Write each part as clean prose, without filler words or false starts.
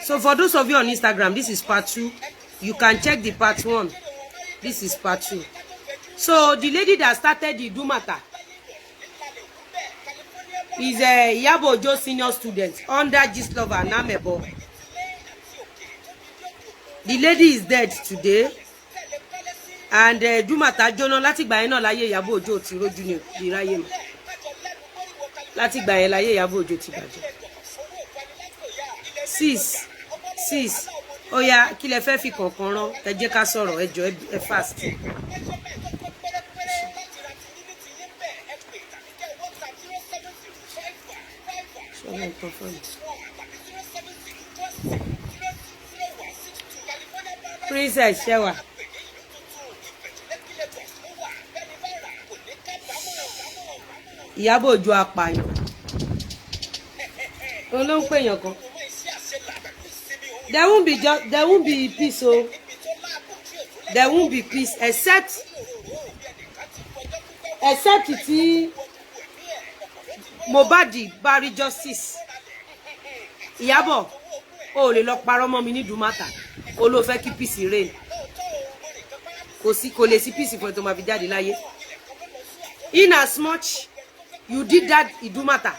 So for those of you on Instagram, this is part 2. You can check the part 1. This is part 2. So the lady that started the Do Matter is a Iyabo senior student under Gislova Namebo. The lady is dead today. And Do Matter Jono láti gbà yẹn náà láyé Iyabo Ojo ti rojú ni ìráyè mọ́. Láti gbà yẹn láyé Iyabo Ojo ti bàjẹ́. Sis. Oya kí lẹ fẹ́ fi kankan rán ẹ jẹ́ ká sọ̀rọ̀ ẹ jọ̀ọ́ ẹ fast. Princess Shewa. Iyabo Ojo apààyàn. Olóhùn pé èèyàn kan. There won't be peace, so there won't be peace except tí Mohbad bá rí justice. Iyabo, o lè lọ parọ́ mọ́ mi ní Do Matter. O ló fẹ́ kí peace reign. Kò lè sí peace fún ẹ tó máa fi jáde láyé. In as much you did that in Do Matter.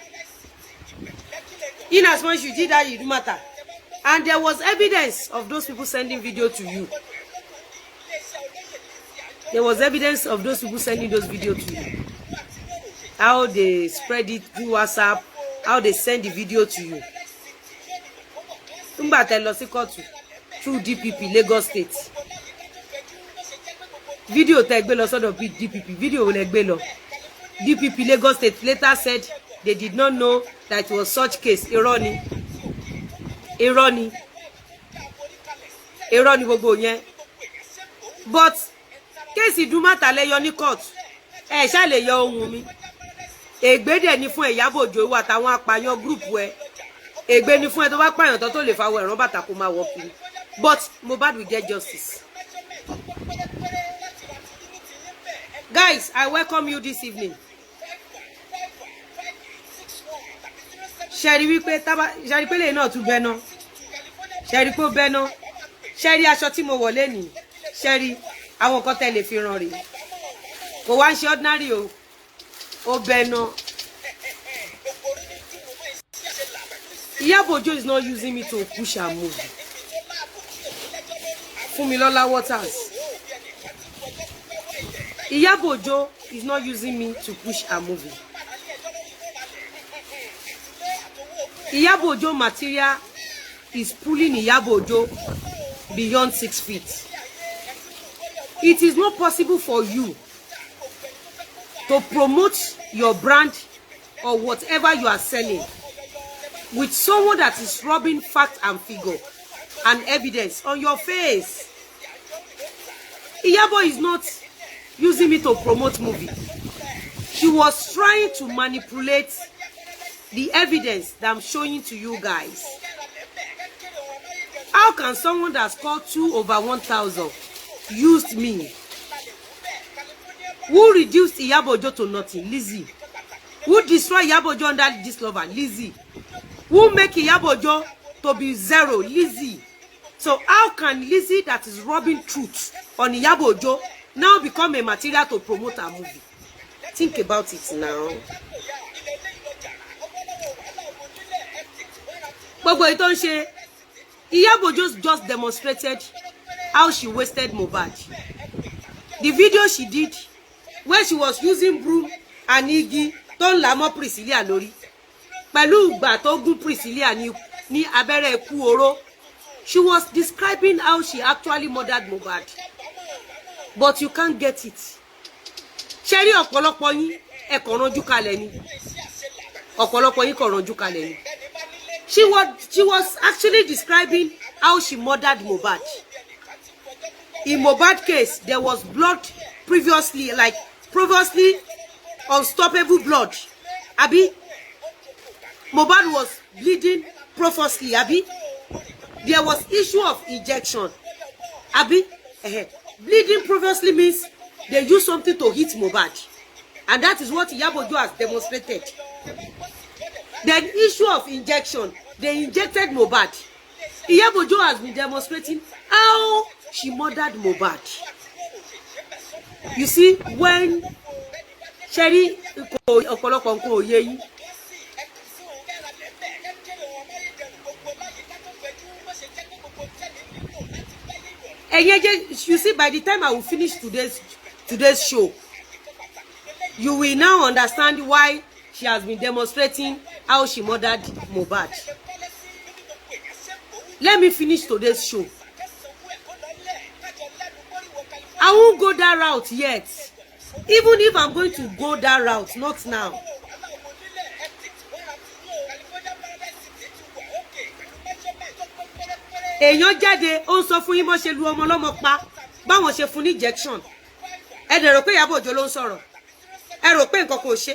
In as much you did that in Do Matter. And there was evidence of those people sending video to you. There was evidence of those people sending those videos to you. How they spread it through WhatsApp, how they send the video to you. Through DPP, Lagos State. Video tag below sort of DPP. Video will below. DPP Lagos State later said they did not know that it was such case. Irony gbogbo yẹn. But case Do Matter lè yọ ní court. Ẹ ṣá lè yọ Ohun mi. Ègbé dẹ̀ ni fún Iyabo Ojo wa táwọn apààyàn group ẹ. Ègbé ni fún ẹ tó bá pààyàn tó lè fa wo ẹ̀ràn bàtà kó máa wọ kiri. But Mohbad will get justice. Guys, I welcome you this evening. Ṣẹ̀rí wípé ṣẹ̀rí pé lè náà tún bẹ́ná. Ṣẹ̀rí pé ó bẹ́ná. Ṣẹ̀rí aṣọ tí mo wọ̀ lẹ́nìí. Ṣẹ̀rí àwọn nǹkan tẹ́ lè fi ràn rèé. Kò wá ń ṣe ordinary o. Ó bẹ́ná. Iyabo Ojo is not using me to push her movie. Fumilola Waters. Iyabo Ojo is not using me to push her movie. Iyabo Ojo material is pulling Iyabo Ojo beyond 6 feet. It is not possible for you to promote your brand or whatever you are selling with someone that is rubbing fact and figure and evidence on your face. Iyabo is not using me to promote movie. She was trying to manipulate the evidence that I'm showing to you guys. How can someone that scored 2/1000 used me? Who reduced Iyabo Ojo to nothing? Lizzy. Who destroyed Iyabo Ojo under this lover? Lizzy. Who make Iyabo Ojo to be 0? Lizzy. So how can Lizzy that is rubbing truth on Iyabo Ojo now become a material to promote a movie? Think about it now. Gbogbo ito n ṣe Iyabo Ojo just demonstrated how she wasted Mohbad. The video she did where she was using broom and igi tó ń là mọ́ Priscilla lórí. Pẹ̀lú ìgbà tó gún Priscilla ní abẹ́rẹ́ ikú oró. She was describing how she actually murdered Mohbad. But you can't get it. Ṣẹ́rí ọ̀pọ̀lọpọ̀ yín ẹ kàn ránjú kalẹ̀ ni. Ọ̀pọ̀lọpọ̀ yín kàn ránjú kalẹ̀ ni. She was actually describing how she murdered Mohbad. In Mohbad case, there was blood previously unstoppable blood. Abi, Mohbad was bleeding profusely. Abi, there was issue of injection. Abi, bleeding profusely means they use something to hit Mohbad, and that is what Iyabo Ojo has demonstrated. Then issue of injection, they injected Mohbad. Iyabo has been demonstrating how she murdered Mohbad. You see, when Sherry ọ̀pọ̀lọpọ̀ nǹkan ò yé yín. You see, by the time I will finish today's show, you will now understand why she has been demonstrating how she murdered Mohbad. Let me finish today's show. I won't go that route yet. Even if I'm going to go that route, not now. Èèyàn jáde ó ń sọ fún yín bó ṣe lu ọmọ lọ́mọ pa báwọn ṣe fún ní injection. Ẹ dẹ̀ rò pé Iyabo Ojo ló ń sọ̀rọ̀. Ẹ rò pé nǹkan kò ṣe.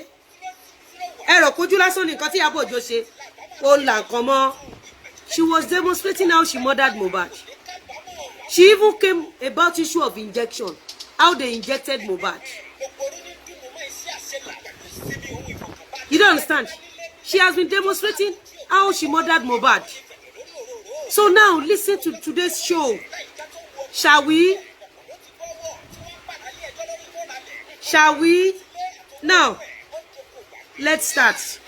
Ẹ rò pójú lásán ní nǹkan tí Iyabo Ojo ṣe. Ó là nǹkan mọ́. She was demonstrating how she murdered Mohbad. She even came about issue of injection, how they injected Mohbad. You don't understand? She has been demonstrating how she murdered Mohbad. So now, listen to today's show. Shall we? Shall we? Now, let's start.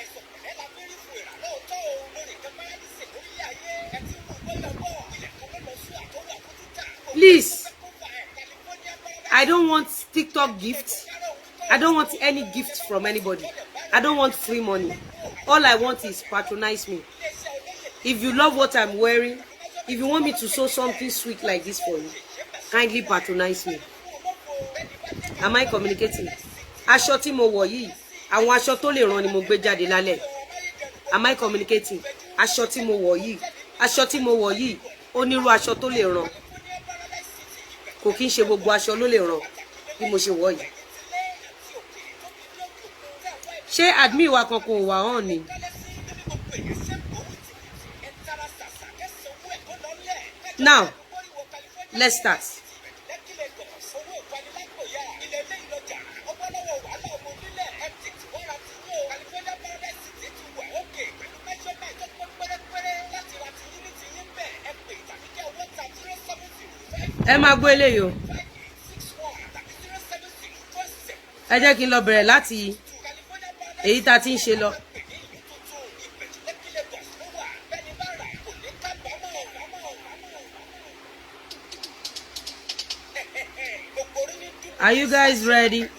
Please, I don't want TikTok gifts. I don't want any gift from anybody. I don't want free money. All I want is patronize me. If you love what I'm wearing, if you want me to sew something sweet like this for you, kindly patronize me. Am I communicating? Aṣọ tí mo wọ̀ yìí, àwọn aṣọ tó lè rán ni mo gbé jáde lálẹ́. Am I communicating? Aṣọ tí mo wọ̀ yìí, onírú aṣọ tó lè rán. Kò kí n ṣe gbogbo aṣọ ló lè rán bí mo ṣe wọ̀ yìí. Ṣé admin wa kankan ò wà hàn ni? Now, let's start. Ẹ máa gbọ́ eléyìí o. Ẹ jẹ́ kí n lọ bẹ̀rẹ̀ láti èyí tá ti ń ṣe lọ. Are you guys ready?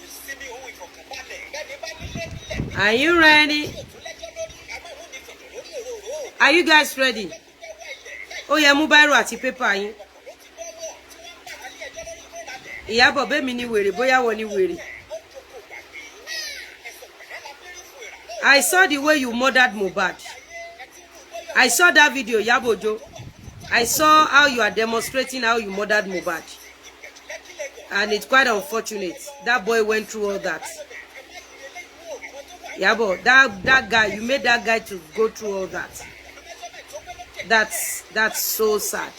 Are you ready? Are you guys ready? Ó yẹ mú bírò àti paper yín. Iyabo bẹ́mi ni wèrè bóyá wọ́n ni wèrè. I saw the way you murdered Mohbad. I saw that video, Iyabo Ojo. I saw how you are demonstrating how you murdered Mohbad. And it's quite unfortunate. That boy went through all that. Iyabo, that guy, you made that guy to go through all that. That's so sad.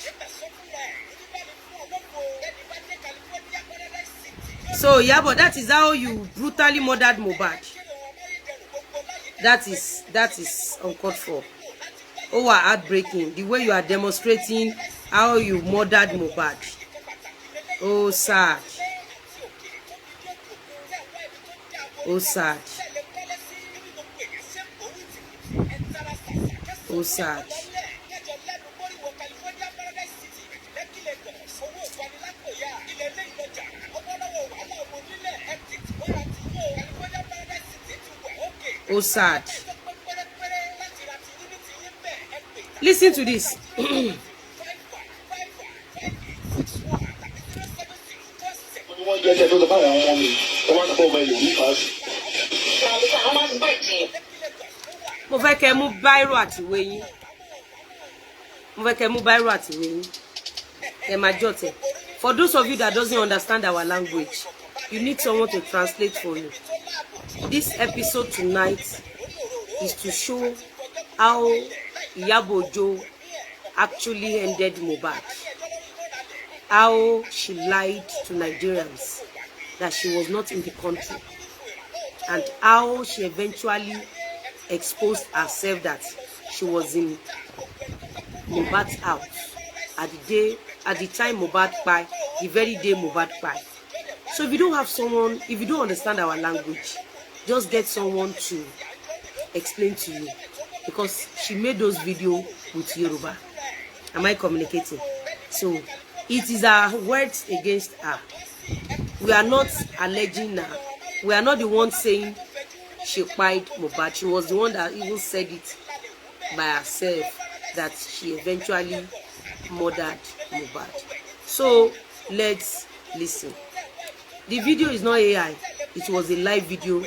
So, Iyabo, that is how you brutally murdered Mohbad. That is uncalled for. Oh, heartbreaking. The way you are demonstrating how you murdered Mohbad. Oh, sad. Oh, sad. Oh, sad. Oh, sad. Listen to this. Mo fẹ́ kẹ́ mú bírò àti ìwé yín. Mo fẹ́ kẹ́ mú bírò àti ìwé yín. Ẹ máa jot ẹ. For those of you that doesn't understand our language, you need someone to translate for you. This episode tonight is to show how Iyabo Ojo actually ended Mohbad. How she lied to Nigerians that she was not in the country. And how she eventually exposed herself that she was in Mohbad's house at the time Mohbad kpai, the very day Mohbad kpai. So if you don't have someone, if you don't understand our language, just get someone to explain to you, because she made those videos with Yoruba. Am I communicating? So it is our words against her. We are not alleging her. We are not the ones saying she kpai Mohbad. She was the one that even said it by herself, that she eventually murdered Mohbad. So let's listen. The video is not AI. It was a live video,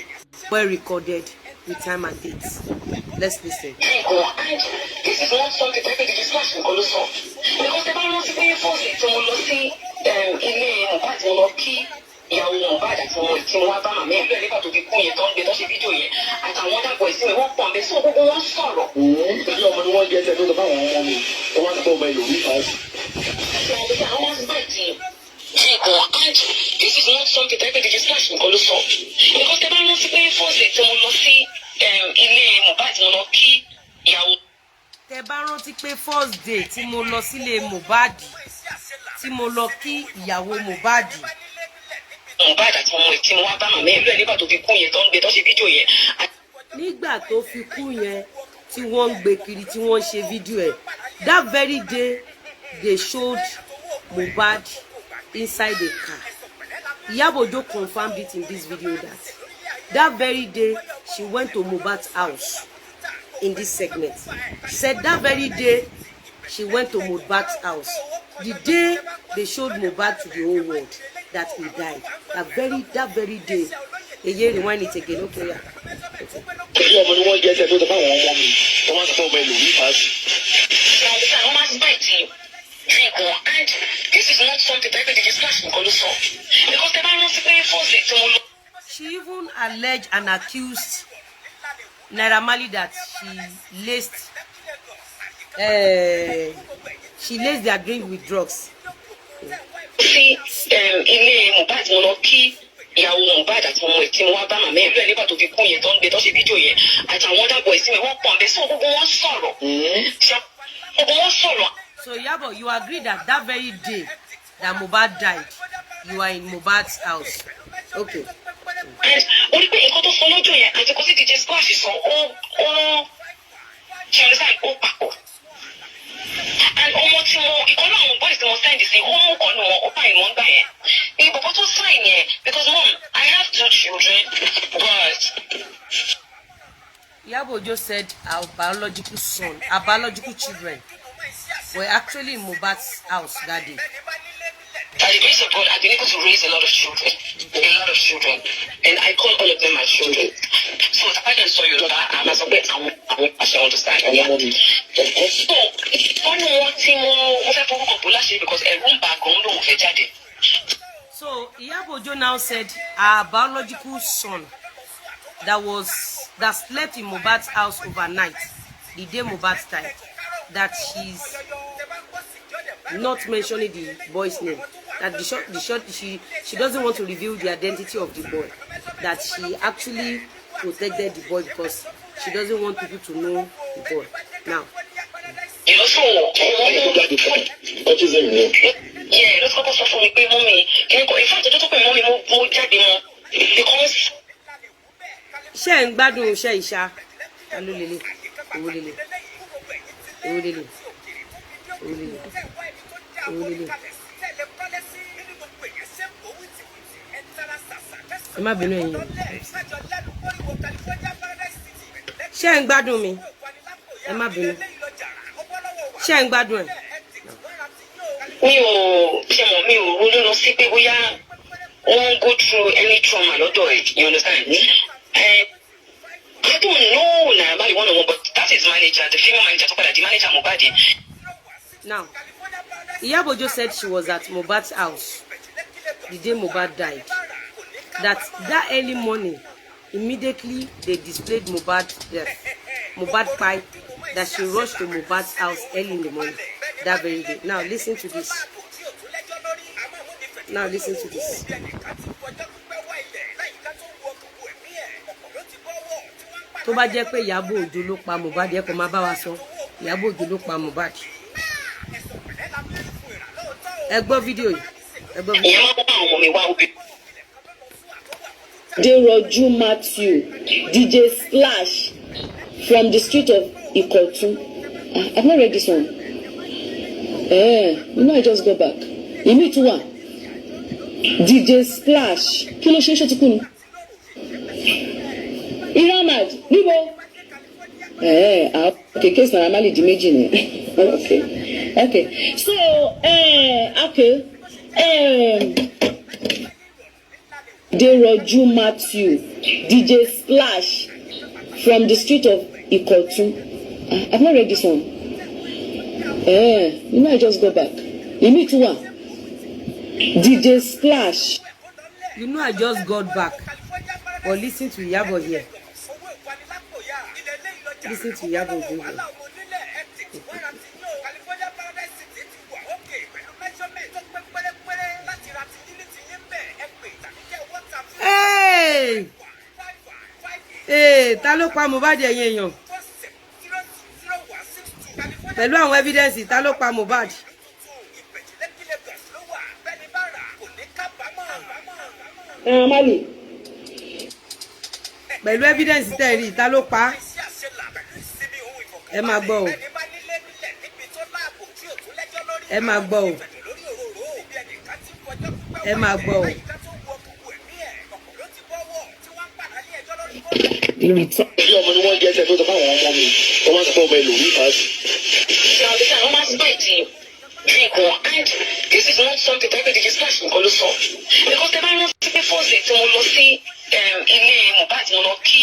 well recorded with time and dates. Let's listen. This is not something that the discussion also, because the balance is very forceful. So we'll see ilé Mohbad lọ kí ìyàwó Mohbad àti ọmọ tí wọ́n bá màmá ẹ̀ lẹ́yìn tó fi kú yẹn tó ń gbé tó ṣe fídíò yẹn àtàwọn dàpọ̀ ìsinmi wọ́n pọ̀ nbẹ sí gbogbo wọn sọ̀rọ̀. Pẹ̀lú ọmọ ni wọ́n jẹ́ ẹsẹ̀ tó sọ fáwọn ọmọ mi tó wá tó ọmọ ìlú nípa sí. And this is not something that the discussion also, because the balance is very forceful. So we'll see ilé Mohbad lọ kí ìyàwó. Tẹ́ bá rántí pé first day tí mo lọ sílé Mohbad, tí mo lọ kí ìyàwó Mohbad. Mohbad àti ọmọ tí wọ́n bá màmá ẹ̀ nígbà tó fi kú yẹn tó ń gbé tó ṣe fídíò yẹn. Nígbà tó fi kú yẹn tí wọ́n ń gbé kiri tí wọ́n ṣe fídíò ẹ̀. That very day they showed Mohbad inside a car. Iyabo confirmed it in this video that very day she went to Mohbad's house in this segment. She said that very day she went to Mohbad's house. The day they showed Mohbad to the whole world that he died. That very day. Rewind it again. Okay, yeah. And this is not something that the discussion also, because the balance is very forceful. She even alleged and accused Naira Marley that she laced their drink with drugs. See, ilé Mohbad lọ kí ìyàwó Mohbad àti ọmọ tí wọ́n bá màmá ẹ̀ nígbà tó fi kú yẹn tó ń gbé tó ṣe fídíò yẹn àtàwọn dàpọ̀ ìsinmi wọ́n pọ̀ nbẹ sí gbogbo wọn sọ̀rọ̀. Gbogbo wọn sọ̀rọ̀. So Iyabo, you agree that very day that Mohbad died, you are in Mohbad's house. Okay. And only pé nǹkan tó sọ lọ́jọ́ yẹn àti kò sí DJ Squash sọ ó ṣe understand ó papọ̀. And ọmọ tí wọn ìkọlù àwọn boys tí wọn sign sí ó mú ọ̀nà wọn ó bá ìwọ̀n gbà yẹn. Ìbọ̀bọ̀ tó sign yẹn because mom, I have 2 children, but Iyabo just said our biological children were actually in Mohbad's house that day. By the grace of God, I've been able to raise a lot of children. And I call all of them my children. So if I can show you that, I must obey, I shall understand. So, because a room back so Iyabo now said our biological son that slept in Mohbad's house overnight, the day Mohbad died, that she's not mentioning the boy's name, that she doesn't want to reveal the identity of the boy, that she actually protected the boy because she doesn't want people to know the boy. Now, you know, so what is it? Yeah, let's go for me, mommy. Can you go? In fact, I don't pay mommy more because she ain't bad no she isha. Hello Lily. Ẹ má bínú ẹ̀yin. Ṣé ń gbádùn mi? Ẹ má bínú. Ṣé ń gbádùn ẹ? Mi ò ronú lọ sí pé bóyá wọ́n go through any trauma lọ́dọ̀ ẹ̀, you understand? I don't know now about the one-on-one, but that is manager, the female manager, the manager Mohbad. Now, Iyabo just said she was at Mohbad's house the day Mohbad died. That early morning, immediately they displayed Mohbad's death, Mohbad pipe, that she rushed to Mohbad's house early in the morning that very day. Now listen to this. Tó bá jẹ́ pé Iyabo Ojo ló pa Mohbad, ẹ kò má bá wa sọ Iyabo Ojo ló pa Mohbad. ẹ gbọ́ fídíò yìí. Ẹ gbọ́ fídíò. Ìyẹn máa bá àwọn ọmọ mi wá obì. Odojue Matthew, DJ Splash from the street of Ikotun. I've not read this one. You know I just got back. You meet one. DJ Splash. Kí ló ṣe ti kú ni? Iramad, Nibo. Okay, case na normally di méjì ni. Okay. So, okay. Odojue Matthew, DJ Splash from the street of Ikotun. I've not read this one. You know I just got back. You meet one. DJ Splash. You know I just got back. Or listen to Iyabo here. Listen to Iyabo here. Ta ló pa Mohbad ẹ̀yin èèyàn? Pẹ̀lú àwọn evidence ta ló pa Mohbad? Mali. Pẹ̀lú evidence tẹ́ rí ta ló pa? Ẹ máa gbọ́ o. Ẹ máa gbọ́ o. Ẹ máa gbọ́ o. Ọmọ ni wọ́n jẹ́ ẹsẹ̀ tó sọ fáwọn ọmọ mi. Wọ́n máa ń sọ ọmọ ẹlòmíì fàájì. Wọ́n máa ń spẹ̀tì drink wọn. And this is not something that everybody is flashing nǹkan ló sọ. Because tẹ bá rántí pé fọ́ọ̀sì tí mo lọ sí ilé Mohbad mo lọ kí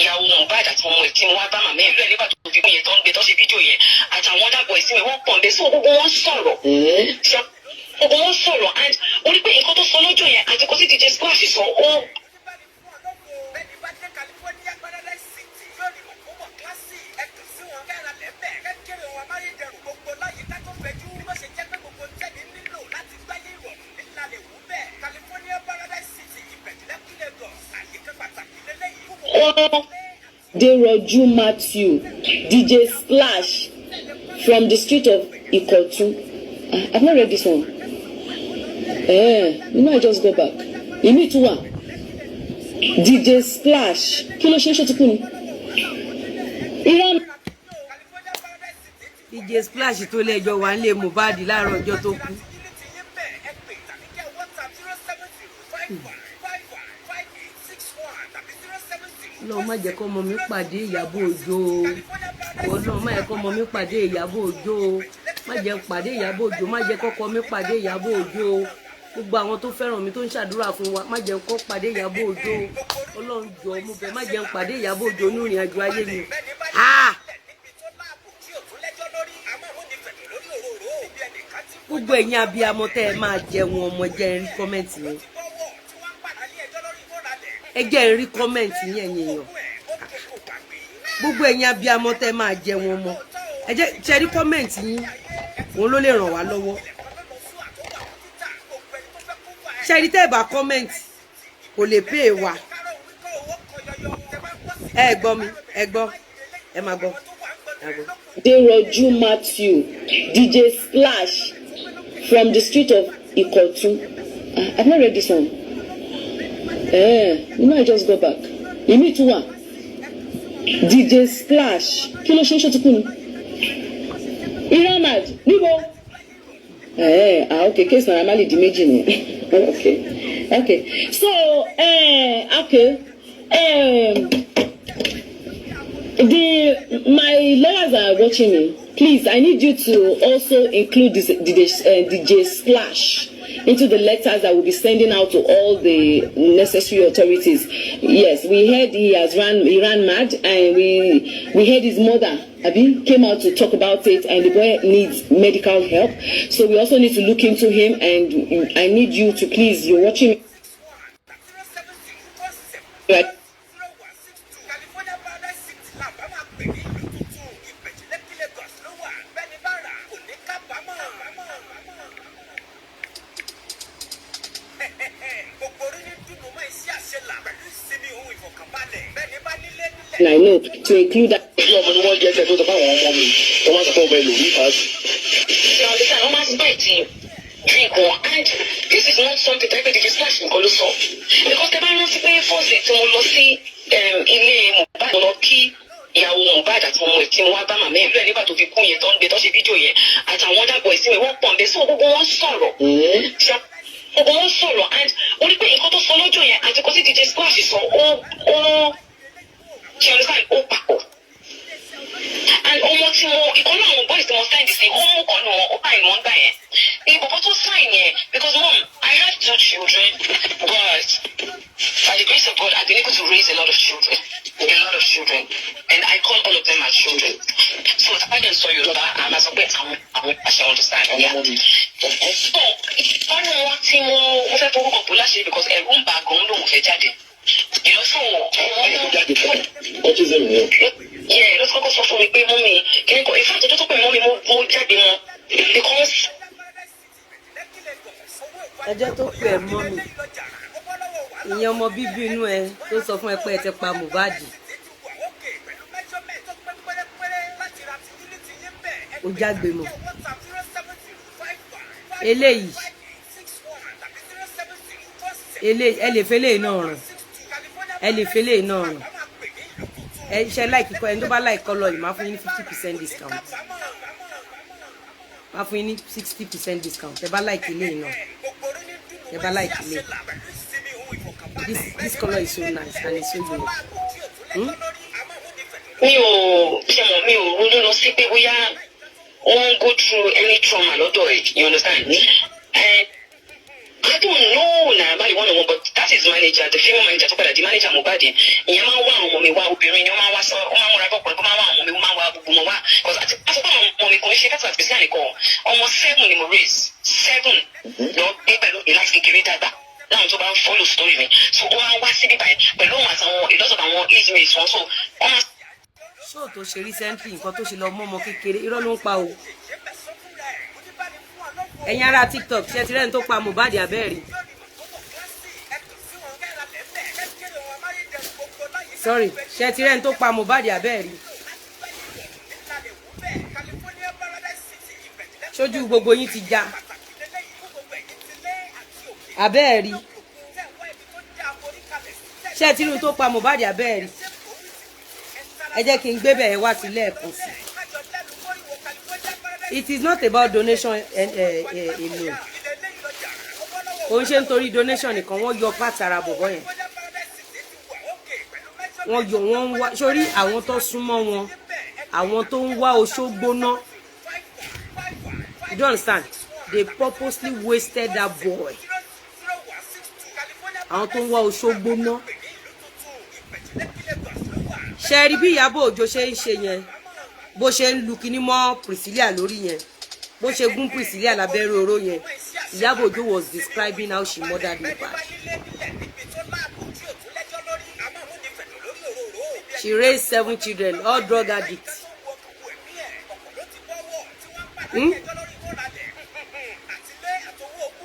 ìyàwó Mohbad àti ọmọ ẹ̀ tí mo wá bá màmá ẹ̀ lóẹ̀ nígbà tó fi yẹn tó ń gbé tó ṣe fídíò yẹn àtàwọn dàbọ̀ ìsinmi wọ́n pọ̀ ń bẹ sí gbogbo wọn sọ̀rọ̀. Gbogbo wọn sọ̀rọ̀ and orí pé nǹkan tó sọ lọ́jọ́ yẹn àti kó sì DJ Splash sọ ó. Odojue Matthew, DJ Splash from the street of Ikotun. I've not read this one. You know I just got back. You meet one. DJ Splash. Kí ló ṣe ti kú ni? DJ Splash tó lẹ́jọ́ wà nílé Mohbad láàárọ̀ ọjọ́ tó kú. Ọlọ́run má jẹ́ kó ọmọ mi pàdé Iyabo Ojo o. Ọlọ́run má jẹ́ kó ọmọ mi pàdé Iyabo Ojo o. Má jẹ́ pàdé Iyabo Ojo, má jẹ́ kọ́kọ́ mi pàdé Iyabo Ojo o. Gbogbo àwọn tó fẹ́ràn mi tó ń ṣàdúrà fún wa, má jẹ́ kó pàdé Iyabo Ojo o. Ọlọ́run jọ̀ọ́ mo bẹ̀, má jẹ́ pàdé Iyabo Ojo ní ìrìn àjò ayé mi. Gbogbo ẹ̀yin abiyamọ tẹ́ ẹ máa jẹun ọmọ jẹ́ rí kọ́mẹ́ǹtì yẹn. Ẹ jẹ́ rí kọ́mẹ́ǹtì yẹn èèyàn. Gbogbo ẹ̀yin abiyamọ tẹ́ ẹ máa jẹun ọmọ. Ẹ jẹ́ rí kọ́mẹ́ǹtì yín. Òun ló lè ràn wá lọ́wọ́. Ṣé rí tẹ́ ẹ bá kọ́mẹ́ǹtì kò lè pè wá. Ẹ gbọ́ mi, ẹ gbọ́. Ẹ máa gbọ́. Odojue Matthew, DJ Splash from the street of Ikotun. I've not read this one. You know I just got back. You meet one. DJ Splash. Kí ló ṣe ti kú ni? Iramad, Nibo. Okay, case na normally di méjì ni. Okay. So, okay. My lawyers are watching me. Please, I need you to also include DJ Splash into the letters that we'll be sending out to all the necessary authorities. Yes, we heard he ran mad, and we heard his mother, Abi, came out to talk about it, and the boy needs medical help. So we also need to look into him, and I need you to please, you're watching me. Right. And I know to include that. Ọmọ ni wọ́n jẹ́ ẹsẹ̀ tó sọ fáwọn ọmọ mi. Wọ́n máa ń sọ ọmọ ẹlòmíì fàájì. Wọ́n máa ń spẹ̀tì drink wọn. And this is not something that everybody just splash nǹkan ló sọ. Because the man rántí pé first day tí mo lọ sí ilé Mohbad mo lọ kí ìyàwó Mohbad àti ọmọ ẹ̀ tí mo wá bá màmá ẹ̀ lóyè nígbà tó fi kú yẹn tó ń gbé tó ṣe fídíò yẹn àtàwọn other boys tí wọ́n pọ̀ ń bẹ sí gbogbo wọn sọ̀rọ̀. Gbogbo wọn sọ̀rọ̀ and ó rí pé nǹkan tó sọ lọ́jọ́ yẹn àti kò sí DJ Splash sọ ó ṣe understand ó papọ̀. And ọmọ tí mo ìkan náà àwọn boys tí mo sign sí ó mú kan náà ó bá ìwọ̀n gbà yẹn. Ìbọ̀bọ̀ tó sign yẹn because mom I have 2 children but by the grace of God I've been able to raise a lot of children. And I call all of them my children. So I can show you that I'm as a bit I shall understand. Yeah. So I know what team mo fẹ́ fọwọ́ kọ̀ bọ́lá ṣe because ẹ̀rù ń bà gan-an ló ń fẹ́ jáde. You know so. Autism. Yeah, ló kọ́kọ́ sọ fún mi pé mọ́mí kí n kọ́ in fact ọjọ́ tó pè mọ́mí mo jáde wọn because. Ẹjọ́ tó pè ẹ́ mọ́mí ìyẹn ọmọ bíbí inú ẹ tó sọ fún ẹ pé ẹ ti pa Mohbad ó jágbe mọ́ eléyìí ẹ lè fẹlẹ náà ràn ẹ lè fẹlẹ náà ràn ẹ ṣe láìkí kọ ẹni tó bá láìkọ lọ yìí máa fún yín ní 50% discount máa fún yín ní 60% discount ẹ bá láìkí eléyìí náà ẹ bá láìkí eléyìí. This color is so nice and it's so unique. Mi ò ronú lọ sí pé bóyá wọ́n go through any trauma lọ́dọ̀ ẹ̀, you understand? And I don't know na about the one-on-one but that is manager the female manager tó padà di manager Mohbad ìyẹn máa ń wá àwọn ọmọ mi wá obìnrin ni wọ́n máa ń wá sọ wọ́n máa ń múra bọ́kùnrin kó máa ń wá àwọn ọmọ mi wọ́n máa ń wá gbogbo wọn wá because àti pásítọ̀ àwọn ọmọ mi kò ń ṣe kátó àti bísí àníkọ́ ọmọ 7 ni mo raise 7 lọ gbé pẹ̀lú ìlàsì kékeré dàgbà láwọn tó bá ń follow story mi so wọ́n á wá síbí báyìí pẹ̀lú òun àtàwọn ìlọ́sọ̀ àwọn age mates wọn so wọ́n máa. ṣóò tó ṣe recently nǹkan tó ṣe lọ mọ́ ọmọ kékeré irọ́ ló ń pa o ẹ̀yin ará TikTok ṣe ti rẹ́ni tó pa Mohbad abẹ́rẹ́ sorry ṣe ti rẹ́ni tó pa Mohbad abẹ́rẹ́ ṣojú gbogbo yín ti já abẹ́ẹ̀rí ṣé tí irun tó pa Mohbad abẹ́ẹ̀rí ẹ jẹ́ kí n gbé bẹ̀rẹ̀ wá sí lẹ́ẹ̀kan sí it is not about donation alone kò ń ṣe nítorí donation nìkan wọ́n yọ pàtàrà bọ̀bọ̀ yẹn wọ́n ń wá sórí àwọn tó súnmọ́ wọn àwọn tó ń wá oṣó gbóná you don't understand they purposely wasted that boy àwọn tó ń wá oṣó gbóná ṣe rí bí Iyabo Ojo ṣe ń ṣe yẹn bó ṣe ń lu kinní mọ́ Priscilla lórí yẹn bó ṣe gún Priscilla lábẹ́rẹ́ oró yẹn Iyabo Ojo was describing how she murdered Nipa. She raised 7 children all drug addicts.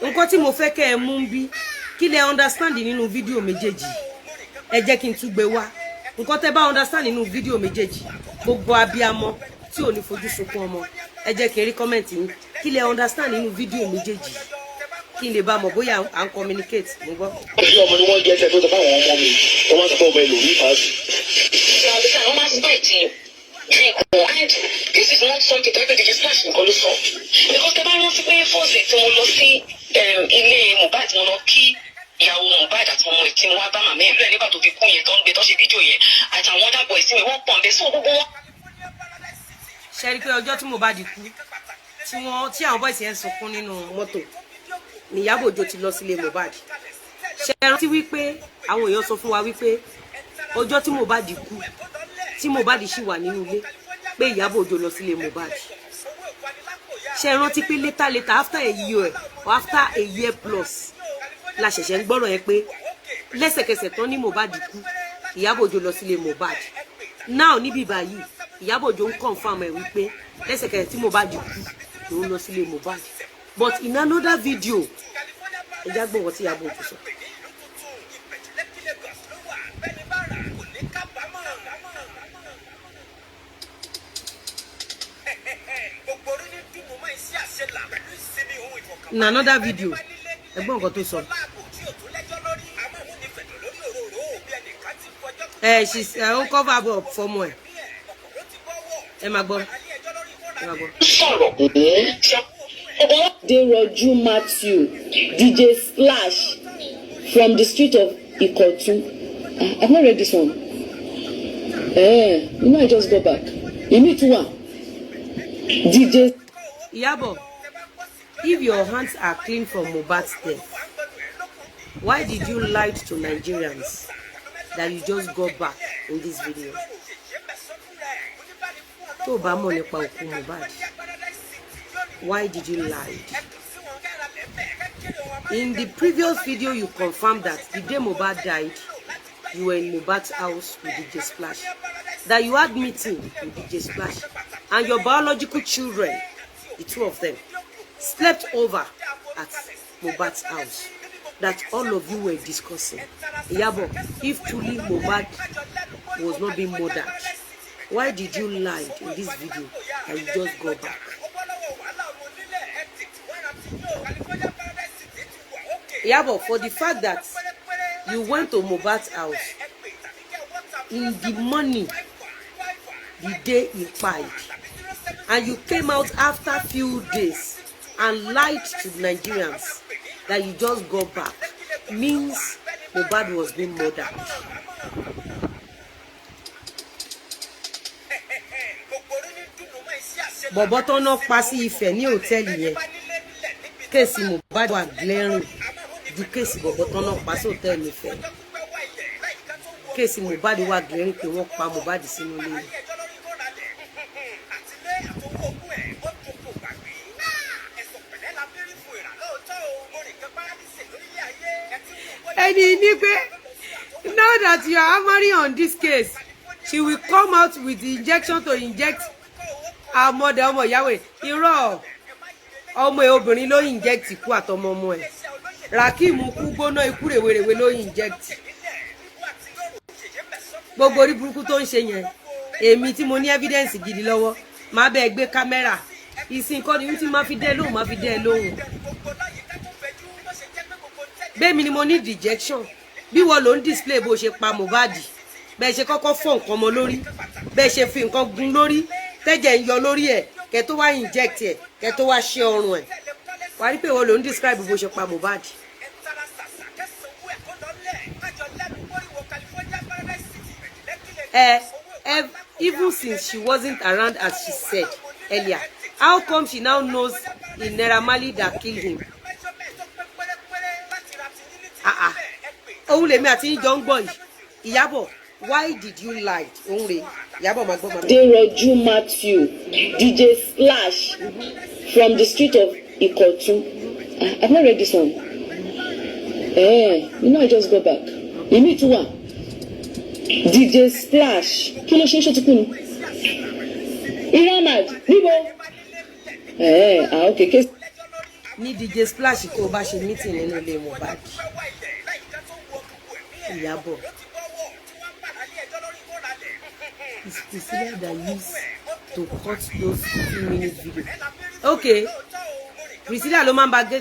Nǹkan tí mo fẹ́ kẹ́ ẹ mú bí kí lẹ understand nínú fídíò méjèèjì ẹ jẹ́ kí n tún gbé wá nǹkan tẹ́ bá understand nínú fídíò méjèèjì gbogbo abiyamọ tí ò ní fojú sunkún ọmọ ẹ jẹ́ kí n rí comment yín kí lẹ understand nínú fídíò méjèèjì kí n lè bá mọ̀ bóyá à ń communicate mo gbọ́. ọjọ́ ọmọ ni wọ́n jẹ́ ẹsẹ̀ tó sọ fáwọn ọmọ mi wọ́n máa sọ fún ọmọ ẹlòmíì fàájì. wọ́n máa ń bẹ̀ tí drink wọn and this is not something that everybody just splash nǹkan ló sọ because tẹ bá rántí pé fọ́ọ̀sì tí mo lọ sí ilé Mohbad mo lọ kí ìyàwó Mohbad àti ọmọ ẹ̀ tí mo wá bá màmá ẹ̀ lóyè nígbà tó fi kú yẹn tó ń gbé tó ṣe fídíò yẹn àtàwọn other boys tí wọ́n pọ̀ ń bẹ sí gbogbo wọn. ṣe rí i pé ọjọ́ tí Mohbad kú tí àwọn boys yẹn sunkún nínú mọ́tò ní Iyabo Ojo ti lọ sílé Mohbad ṣe rántí wípé àwọn èèyàn sọ fún wa wípé ọjọ́ tí Mohbad kú tí Mohbad ṣì wà nínú ilé pé Iyabo Ojo lọ sílé Mohbad ṣe rántí pé later after a year or after a year plus la ṣẹ̀ṣẹ̀ ń gbọ́rọ̀ yẹn pé lẹ́sẹ̀kẹsẹ̀ tán ní Mohbad kú Iyabo Ojo lọ sílé Mohbad now níbi báyìí Iyabo Ojo ń confirm ẹ̀ wípé lẹ́sẹ̀kẹsẹ̀ tí Mohbad kú lòun lọ sílé Mohbad but in another video ẹ já gbọ́ wọ́n tí Iyabo Ojo sọ. gbogbo orí ní dùn mọ́ iṣẹ́ àṣẹ là pẹ̀lú ìsinmi ohun ìfọ̀kàn. in another video. Ẹ̀gbọ́n nǹkan tó sọ. She's cover up for more. Emagbo. Odojue Matthew, DJ Splash from the street of Ikotu. I've not read this one. You know I just got back. You need to one. DJ Iyabo, if your hands are clean from Mohbad's death, why did you lie to Nigerians that you just got back in this video? Tó bá mọ̀ nípa òkú Mohbad, why did you lie? In the previous video, you confirmed that the day Mohbad died, you were in Mohbad's house with DJ Splash, that you had meeting with DJ Splash, and your biological children, the two of them, slept over at Mohbad's house, that all of you were discussing. Iyabo, if truly Mohbad was not being murdered, why did you lie in this video that you just got back? Iyabo, for the fact that you went to Mohbad's house in the morning, the day he died, and you came out after a few days and lied to the Nigerians that you just got back, means Mohbad was being murdered. Bọ̀bọ́ tó ná pa sí Ifẹ̀ ní hòtẹ́ẹ̀lì yẹn, kéèsì Mohbad wà glaring ju kéèsì bọ̀bọ́ tó ná pa sí hòtẹ́ẹ̀lì Ifẹ̀. Kéèsì Mohbad wà glaring pé wọ́n pa Mohbad sínú ilé. Ẹni ní pé now that you are hammering on this case, she will come out with the injection to inject our mother, ọmọ ìyàwó irọ́ ọmọ ẹ̀ obìnrin ló inject ikú àtọmọ ọmọ ẹ̀. Rakim kú gbóná ikú rèwerèwe ló inject. Gbogbo orí burúkú tó ń ṣe yẹn, èmi tí mo ní evidence gidi lọ́wọ́, má bẹ́ẹ̀ gbé kámẹ́rà. Ìsìn kọ́ ni tí má fi dé lóhùn, má fi dé lóhùn. Bẹ́ẹ̀mi ni mo ní rejection. Bí wọ́n ló ń display bó ṣe pa Mohbad, bẹ́ẹ̀ ṣe kọ́kọ́ fọ́ nǹkan ọmọ lórí, bẹ́ẹ̀ ṣe fi nǹkan gun lórí, tẹ́jẹ̀ ń yọ lórí ẹ̀, kẹ́ tó wá inject ẹ̀, kẹ́ tó wá ṣe ọrùn ẹ̀. Wà á rí pé wọ́n ló ń describe bó ṣe pa Mohbad. Even since she wasn't around as she said earlier, how come she now knows in Naira Marley that killed him? Ohun lèmi àti yín jọ ń gbọ́ yìí. Iyabo, why did you lie? Ohun rè Iyabo máa gbọ́ máa. Odojue Matthew, DJ Splash from the street of Ikotu. I've not read this one. You know I just got back. You need to one. DJ Splash. Kí ló ṣe ti kú ni? Iramad, níbo? Okay. Ní DJ Splash tó bá ṣe meeting nínú ilé Mohbad. Iyabo. It's Priscilla that used to cut those 15-minute videos. Okay. Priscilla ló máa ń bá gé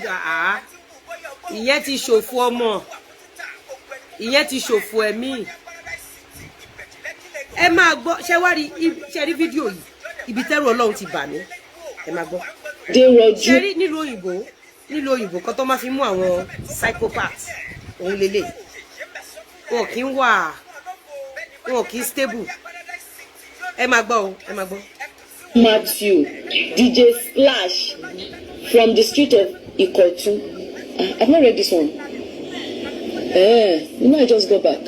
ìyẹn ti ṣòfò ọmọ. Ìyẹn ti ṣòfò ẹ̀mí. Ẹ máa gbọ́, ṣe rí fídíò yìí. Ibi tẹ́rù Ọlọ́run ti bà mí. Ẹ máa gbọ́. Ṣe rí nílùú òyìnbó kan tó máa fi mú àwọn psychopaths òun lélẹ̀. Wọn kì í stable. Ẹ máa gbọ́ o, ẹ máa gbọ́. Matthew, DJ Splash from the street of Ikotu. I've not read this one. You know I just got back.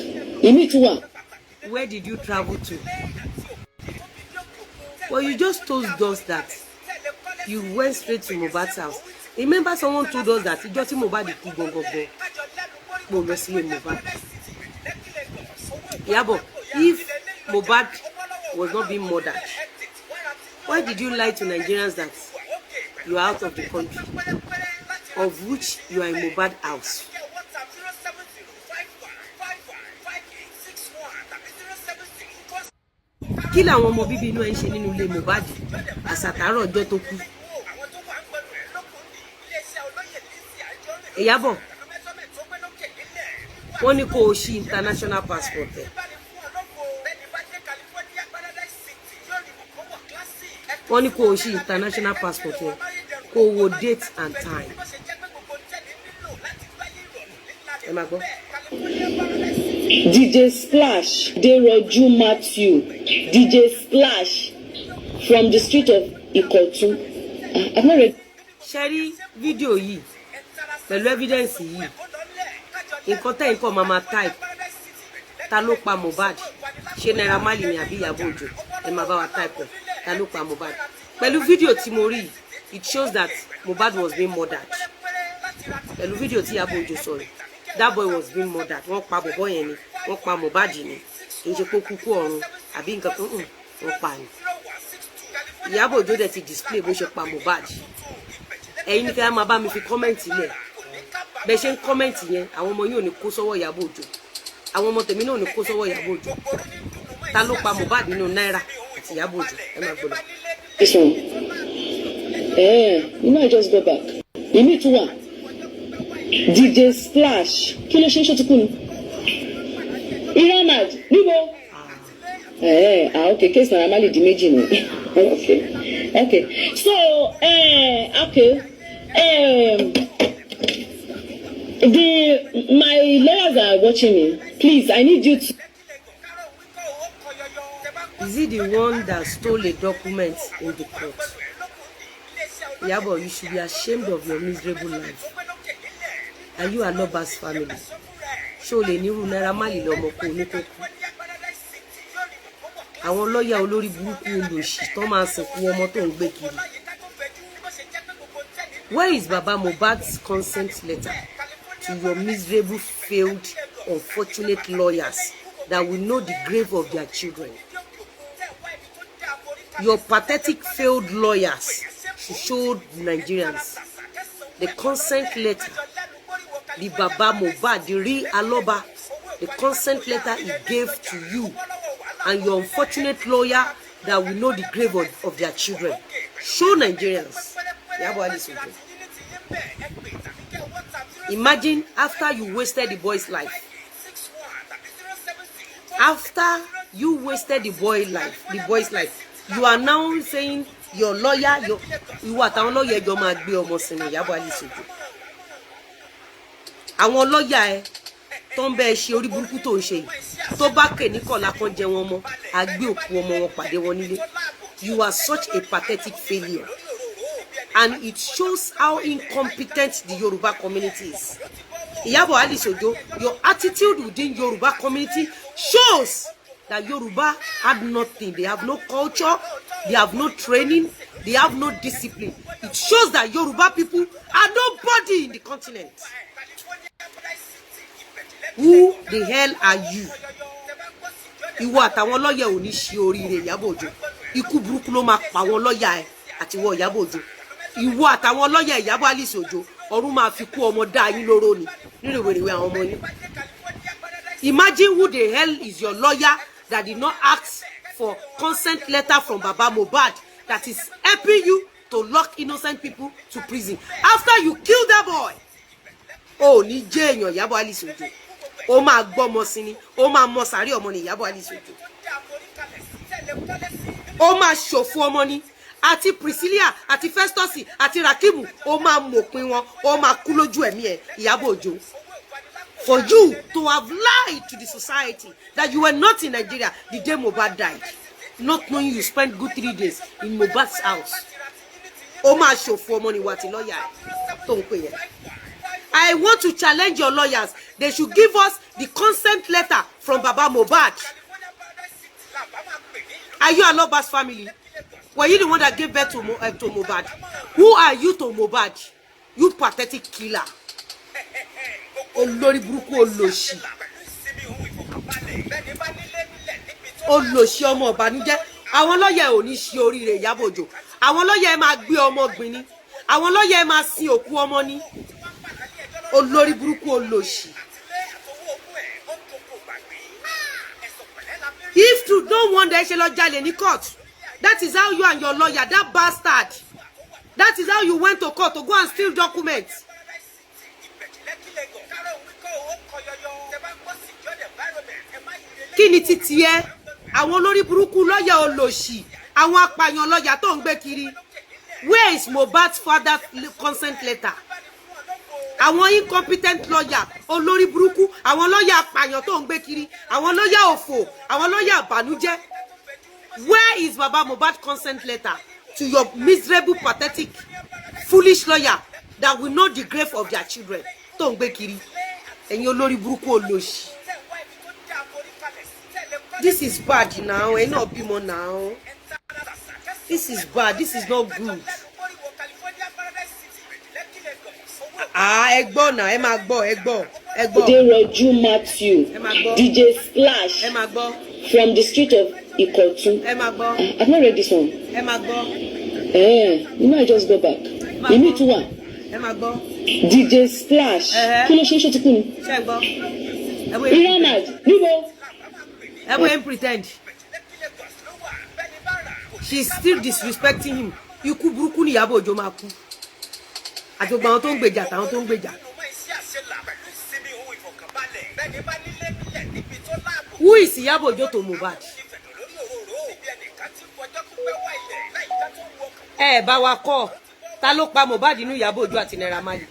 You need to one. Where did you travel to? Well, you just told us that you went straight to Mohbad's house. Remember someone told us that ìjọ́ tí Mohbad kú gbọ̀ngbọ̀ngbọ̀ mo lọ sílé Mohbad. Iyabo, if Mohbad was not being murdered, why did you lie to Nigerians that you are out of the country, of which you are in Mohbad house? Kí làwọn ọmọ bíbí inú ẹ̀ ń ṣe nínú ilé Mohbad àsàtàárọ̀ ọjọ́ tó kú? Iyabo wọ́n ní kó o ṣí international passport ẹ̀. Wọ́n ní kó o ṣí international passport ẹ̀ kó o wo date and time. Ẹ máa gbọ́. DJ Splash Deroju Matthew, DJ Splash from the street of Ikotu. I've not read. Ṣẹ́rí fídíò yìí pẹ̀lú evidence yìí nǹkan tẹ́ nǹkan máa type ta ló pa Mohbad ṣé Naira Marley ni àbí Iyabo Ojo ẹ máa bá wa type ta ló pa Mohbad pẹ̀lú fídíò tí mo rí it shows that Mohbad was being murdered pẹ̀lú fídíò tí Iyabo Ojo sọ̀rọ̀ that boy was being murdered wọ́n pa bọ̀bọ̀ yẹn ni wọ́n pa Mohbad ni kì í ṣe pé ó kúkú ọ̀run àbí nǹkan tó wọ́n pa ni Iyabo Ojo dẹ̀ ti display bó ṣe pa Mohbad ẹ̀yin ní kí á máa bá mi fi kọ́mẹ̀ntì lẹ̀ bẹ́ẹ̀ ṣe ń kọ́mẹ̀ntì yẹn àwọn ọmọ yín ò ní kó sọ́wọ́ Iyabo Ojo àwọn ọmọ tèmi náà ò ní kó sọ́wọ́ Iyabo Ojo ta ló pa Mohbad nínú Naira àti Iyabo Ojo ẹ máa gbọ́dọ̀. This one. You know I just go back. You need to what? DJ Splash. Kí ló ṣe ń ṣètùkú ni? Iramad, níbo? Okay, case Naira Marley di méjì ni. Okay. So, okay. My lawyers are watching me. Please, I need you to. Is he the one that stole a document in the court? Iyabo, you should be ashamed of your miserable life. Are you Aloba's family? Ṣó lè nírú Naira Marley lọ́mọ kó ní kó kú. Àwọn lọ́yà olórí burúkú olóṣì tó máa sìnkú ọmọ tó ń gbé kiri. Where is Baba Mohbad's consent letter to your miserable, failed, unfortunate lawyers that will know the grave of their children? Your pathetic, failed lawyers should show Nigerians the consent letter, the Baba Mohbad, the real Aloba, the consent letter he gave to you and your unfortunate lawyer that will know the grave of their children. Show Nigerians. Imagine after you wasted the boy's life. After you wasted the boy's life, you are now saying your lawyer, you are our lawyer, your man be almost in Iyabo Alisojo. Àwọn lawyer ẹ tó ń bẹ ṣe orí burúkú tó ń ṣe tó bá ké ní kọlá kan jẹ wọn mọ́ àgbé òkú ọmọ wọn pàdé wọn nílé. You are such a pathetic failure. And it shows how incompetent the Yoruba community is. Iyabo Alisojo, your attitude within Yoruba community shows that Yoruba had nothing. They have no culture, they have no training, they have no discipline. It shows that Yoruba people are nobody in the continent. Who the hell are you? Ìwọ àtàwọn lọ́yà ò ní ṣe oríire Iyabo Ojo. Ikú burúkú ló máa pa àwọn lọ́yà ẹ àti ìwọ Iyabo Ojo. Ìwọ àtàwọn lọ́yà Iyabo Alisojo ọ̀run máa fi kú ọmọ dá yín lóró ni nínú ìwèrèwé àwọn ọmọ yín. Imagine who the hell is your lawyer that did not ask for consent letter from Baba Mohbad that is helping you to lock innocent people to prison after you killed that boy. Oh, ní jẹ́ èèyàn Iyabo Alisojo. Ó máa gbọ́mọ sí ni, ó máa mọ sàárè ọmọ ní Iyabo Alisojo. Ó máa ṣòfò ọmọ ni. Àti Priscilla, àti Festus, àti Rakimu, ó máa mọ̀pin wọn, ó máa kú lójú ẹ̀mí ẹ̀ Iyabo Ojo. For you to have lied to the society that you were not in Nigeria the day Mohbad died, not knowing you spent good 3 days in Mohbad's house. Ó máa ṣòfò ọmọ ni wà tí lọ́yà tó ń pè yẹn. I want to challenge your lawyers. They should give us the consent letter from Baba Mohbad. Are you Aloba's family? Were you the one that gave birth to Mohbad? Who are you to Mohbad? You pathetic killer. Olórí burúkú olóṣì. Olóṣì ọmọ ọ̀bánújẹ́. Àwọn lọ́yà ò ní ṣe oríire Iyabo Ojo. Àwọn lọ́yà ẹ máa gbé ọmọ gbìn ni. Àwọn lọ́yà ẹ máa sin òkú ọmọ ni. Olórí burúkú olóṣì. If you don't want ẹ ṣe lọ jalè ní court, that is how you and your lawyer, that bastard, that is how you went to court to go and steal documents. kí ni títí ẹ àwọn olórí burúkú lọ́yà olòṣì àwọn apààyàn lọ́yà tó ń gbé kiri where is Mohbad's father consent letter àwọn incompetent lawyer olórí burúkú àwọn lọ́yà apààyàn tó ń gbé kiri àwọn lọ́yà òfò àwọn lọ́yà àbànújẹ́ where is Baba Mohbad consent letter to your miserable pathetic foolish lawyer that will know the grave of their children tó ń gbé kiri ẹ̀yin olórí burúkú olòṣì. This is bad now. I not be more now. This is bad. This is not good. Ẹ gbọ́ now. Ẹ máa gbọ́. Odojue Matthew, DJ Splash, from the street of Ikotun. I've not read this one. You know I just go back. You need to one. DJ Splash. Kí ló ṣe ti kú ni? Iranad, níbo? Everyone pretend. She's still disrespecting him. Ikú burúkú ni Iyabo Ojo máa kú. Àjọgbà àwọn tó ń gbèjà àtàwọn tó ń gbèjà. Who is Iyabo Ojo to Mohbad? Bá wa kọ́ ta ló pa Mohbad nínú Iyabo Ojo àti Naira Marley.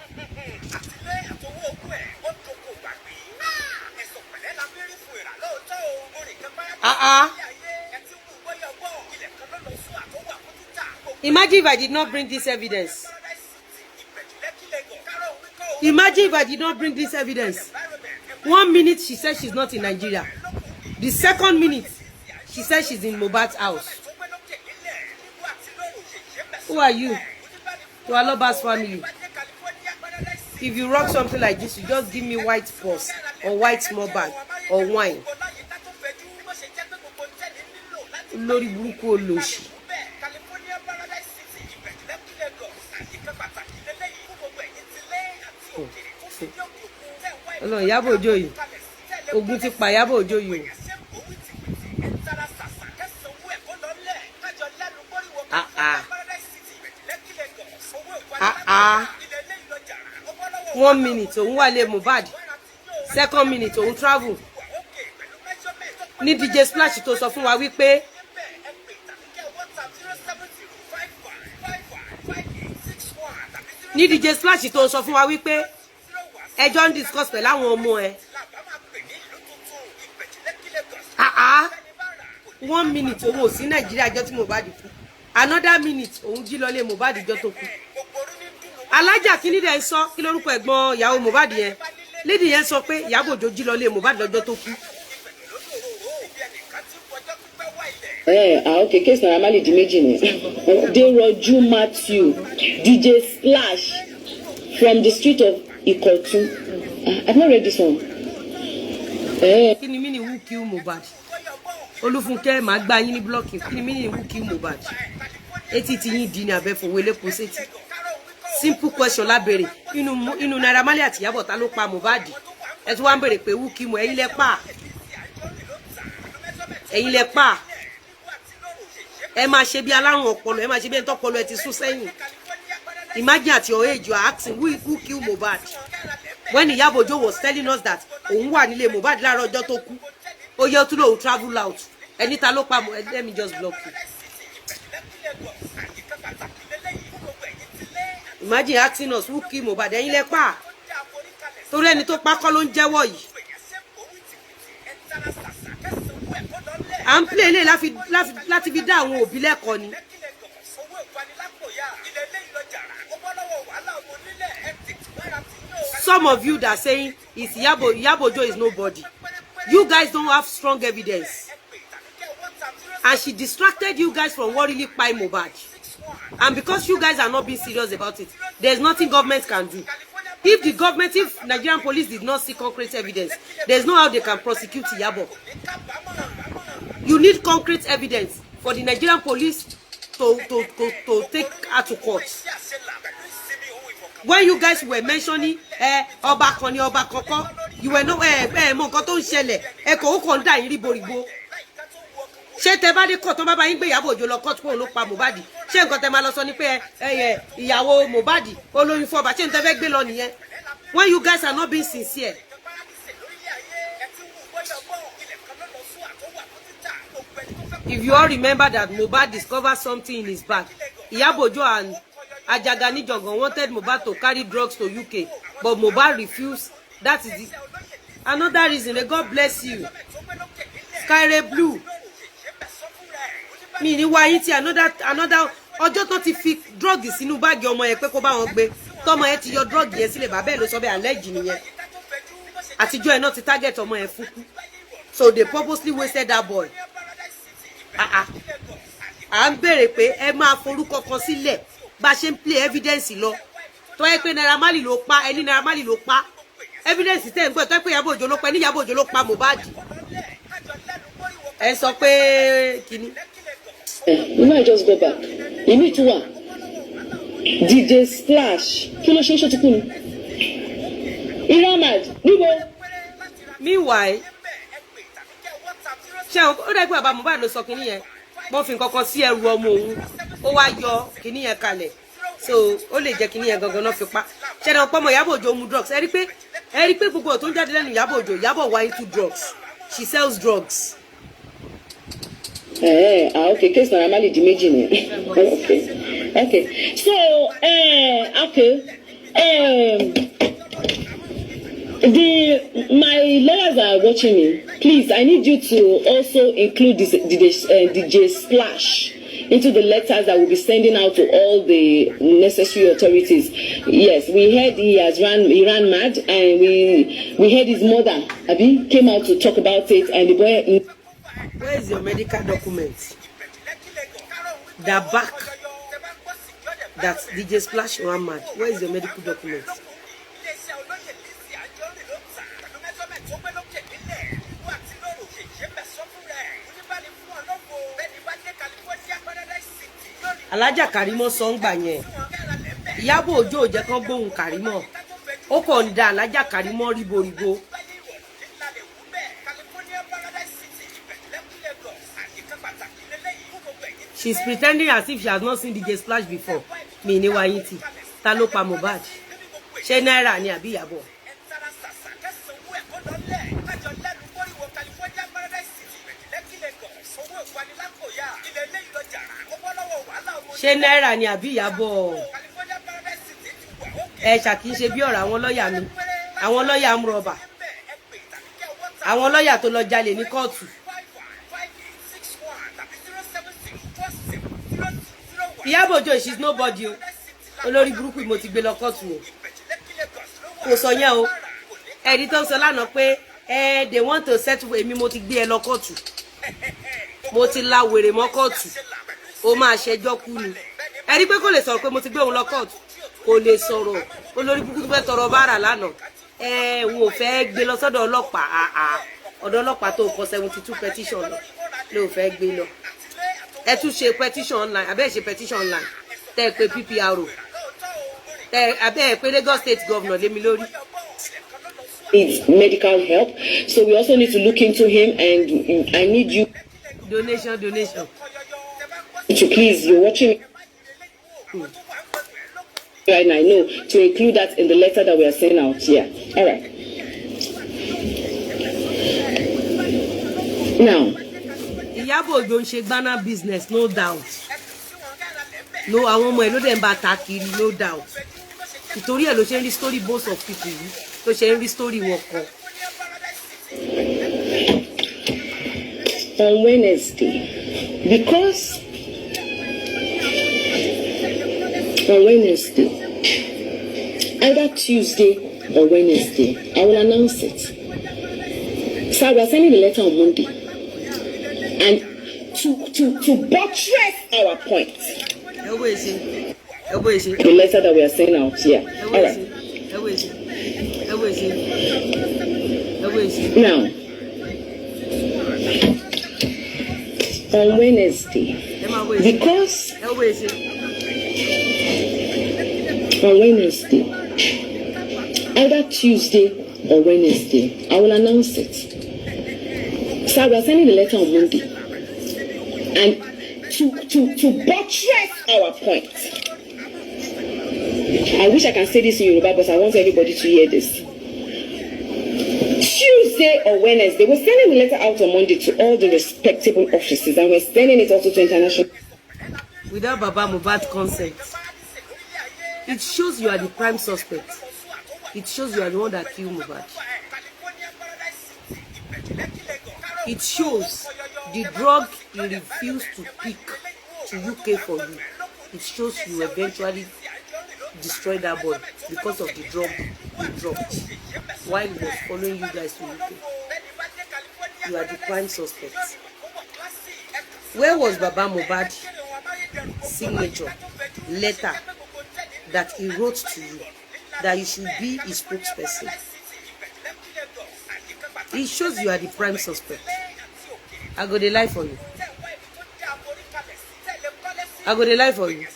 Imagine if I did not bring this evidence. Imagine if I did not bring this evidence. 1 minute she said she's not in Nigeria. The second minute she said she's in Mohbad's house. Who are you? To Aloba's family. If you rock something like this, you just give me white purse or white small bag or wine. Lórí burúkú olóṣì. Ọlọ́run Iyabo Ojo yìí. Ogun ti pa Iyabo Ojo yìí. One minute òun wà lé Mohbad. Second minute òun travel. Ní DJ Splash tó sọ fún wa wípé ní DJ Splash tó sọ fún wa wípé ẹjọ́ ń discuss pẹ̀lú àwọn ọmọ ẹ. 1 minute òun ò sí Nàìjíríà ọjọ́ tí Mohbad kú. Another minute òun jí lọlé Mohbad ọjọ́ tó kú. Alájà kíní dẹ̀ ń sọ kí lórúkọ ẹ̀gbọ́n ìyàwó Mohbad yẹn. Lady yẹn sọ pé Iyabo Ojo jí lọlé Mohbad lọ́jọ́ tó kú. Okay, case Naira Marley di méjì ni. Odojue Matthew, DJ Splash, from the street of Ikotun. I've not read this one. Kí ni mí ni who kill Mohbad? Olúfúnkẹ́ máa gbá yín ní blọọkì. Kí ni mí ni who kill Mohbad? Etí ti yín di ní abẹ́fọ̀wé lẹ́kọ̀ọ́ sétí. Simple question lábẹ́rẹ̀. Inú Naira Marley àti Iyabo ta ló pa Mohbad? Ẹ tún wá ń bèrè pé who kill Mohbad? Ẹ̀yin lẹ pa. Ẹ̀yin lẹ pa. Ẹ máa ṣe bí alárùn ọpọlọ, ẹ máa ṣe bí ẹni tó ọpọlọ ẹ ti sún sẹ́yìn. Imagine at your age you are asking who killed Mohbad? When Iyabo Ojo was telling us that òun wà nílé Mohbad láàárọ̀ ọjọ́ tó kú. Ó yẹ tún lóun travel out. Ẹni ta ló pa Mohbad? Let me just block you. Imagine asking us who killed Mohbad? Ẹ̀yin lẹ pa. Torí ẹni tó pa kọ́ ló ń jẹ́wọ́ yìí. À ń play lé láti fi dá àwọn òbí lẹ́kọ̀ọ́ ni. Some of you that are saying it's Iyabo Ojo is nobody. You guys don't have strong evidence. And she distracted you guys from what really kpai Mohbad. And because you guys are not being serious about it, there's nothing government can do. If Nigerian police did not see concrete evidence, there's no how they can prosecute Iyabo. You need concrete evidence for the Nigerian police to take her to court. When you guys were mentioning Ọba kan ni Ọba kọ́kọ́, you were no mọ nǹkan tó ń ṣẹlẹ̀ ẹ kò kàn dá yín ríboríbo. Ṣé tẹ́ bá dé court tó bá bá yín gbé Iyabo Ojo lọ court pé òun ló pa Mohbad? Ṣé nǹkan tẹ́ máa lọ sọ ni pé ìyàwó Mohbad olóyún fọ́ba ṣé n tẹ́ fẹ́ gbé lọ nìyẹn? When you guys are not being sincere, If you all remember that Mohbad discovered something in his bag, Iyabo and Ajagani Jogon wanted Mohbad to carry drugs to UK, but Mohbad refused. That is another reason. God bless you. Skyray Blue. Me ni wa yin ti another ọjọ́ tó ti fi drug sínú báàgì ọmọ yẹn pé kó bá wọn gbé. Tọ́mọ yẹn ti yọ drug yẹn sílẹ̀ bàbá ẹ̀ ló sọ bẹ́ẹ̀ allege nìyẹn. Àtijọ́ ẹ̀ náà ti target ọmọ yẹn fún kú. So they purposely wasted that boy. À ń béèrè pé ẹ máa forúkọ kan sílẹ̀ bá ṣe ń play evidence lọ. Tó yẹ pé Naira Marley ló pa, ẹni Naira Marley ló pa. Evidence tẹ́ ń gbọ́ tó yẹ pé Iyabo Ojo ló pa, ẹni Iyabo Ojo ló pa Mohbad. Ẹ sọ pé kíni. You might just go back. You need to what? DJ Splash. Kí ló ṣe ṣe ti kú ni? Iramad, níbo? Meanwhile, ṣé ó dẹ́ pé bàbá Mohbad ló sọ kíní yẹn. Wọ́n fi nǹkan kan sí ẹrù ọmọ òun. Ó wá yọ kíní yẹn kalẹ̀. So ó lè jẹ́ kíní yẹn gangan náà fi pa. Ṣé ẹ̀dá ọ̀pọ̀ ọmọ Iyabo Ojo mu drugs? Ẹ rí pé gbogbo tó ń jáde lẹ́nu Iyabo Ojo, Iyabo wá into drugs. She sells drugs. Okay, case Naira Marley di méjì ni. Okay. So, my lawyers are watching me. Please, I need you to also include DJ Splash into the letters that we'll be sending out to all the necessary authorities. Yes, we heard he ran mad, and we heard his mother, Abi, came out to talk about it, and the boy. Where is your medical document? The back that DJ Splash ran mad. Where is your medical document? Alájà Karimo sọ ń gbà yẹn. Iyabo Ojo ò jẹ́ kán gbóhùn Karimo. Ó kàn ń da Alájà Karimo ríboríbo. She's pretending as if she has not seen DJ Splash before. Mi ni wa yin ti. Ta ló pa Mohbad? Ṣé Naira ni àbí Iyabo? Ṣé Naira ni àbí Iyabo? Ẹ ṣàkí ṣe bí ọ̀rọ̀ àwọn lọ́yà mi. Àwọn lọ́yà amúrọ̀bà. Àwọn lọ́yà tó lọ jalè ní kóòtù. Iyabo Ojo, she's nobody o. Olórí burúkú mo ti gbé lọ kóòtù o. Kò sọ yẹn o. Ẹ̀rí tó sọ lánàá pé they want to settle èmi mo ti gbé ẹ lọ kóòtù. Mo ti la wèrè mọ́ kóòtù. Ó máa ṣẹjọ́ kú ni. Ẹ̀rí pé kò lè sọ̀rọ̀ pé mo ti gbé òun lọ kóòtù. Kò lè sọ̀rọ̀. Olórí burúkú fẹ́ tọrọ báárà lánàá. Òun ò fẹ́ gbé lọ sọ́dọ̀ ọlọ́pàá. Ọ̀dọ̀ ọlọ́pàá tó kọ 72 petition ló fẹ́ gbé lọ. Ẹ tún ṣe petition online, abẹ́ ṣe petition online, tẹ́ pé PPRO, tẹ́ abẹ́ pé Lagos State Governor lémi lórí. Needs medical help, so we also need to look into him, and I need you. Donation. To please, you're watching. Right now, I know to include that in the letter that we are sending out here. All right. Now. Iyabo Ojo ń ṣe gbana business, no doubt. No, àwọn ọmọ ẹ̀ ló dẹ̀ ń bá ta kiri, no doubt. Ìtorí ẹ̀ ló ṣe ń rí story both of people yìí, ló ṣe ń rí story wọn kan. On Wednesday, because on Wednesday, either Tuesday or Wednesday, I will announce it. So we are sending the letter on Monday. And to buttress our point, the letter that we are sending out here. All right. Now, on Wednesday, because on Wednesday, either Tuesday or Wednesday, I will announce it. So we are sending the letter on Monday, and to buttress our point. I wish I can say this in Yoruba, but I want everybody to hear this. Tuesday. Tuesday or Wednesday. We're sending the letter out on Monday to all the respectable offices, and we're sending it also to international. Without Baba Mohbad's consent. It shows you are the prime suspect. It shows you are the one that killed Mohbad. It shows the drug you refused to pick to UK for you. It shows you eventually destroyed that boy because of the drug you dropped while he was following you guys to UK. You are the prime suspect. Where was Baba Mohbad's signature letter that he wrote to you that you should be his spokesperson? It shows you are the prime suspect. I got a lie for you. I got a lie for you.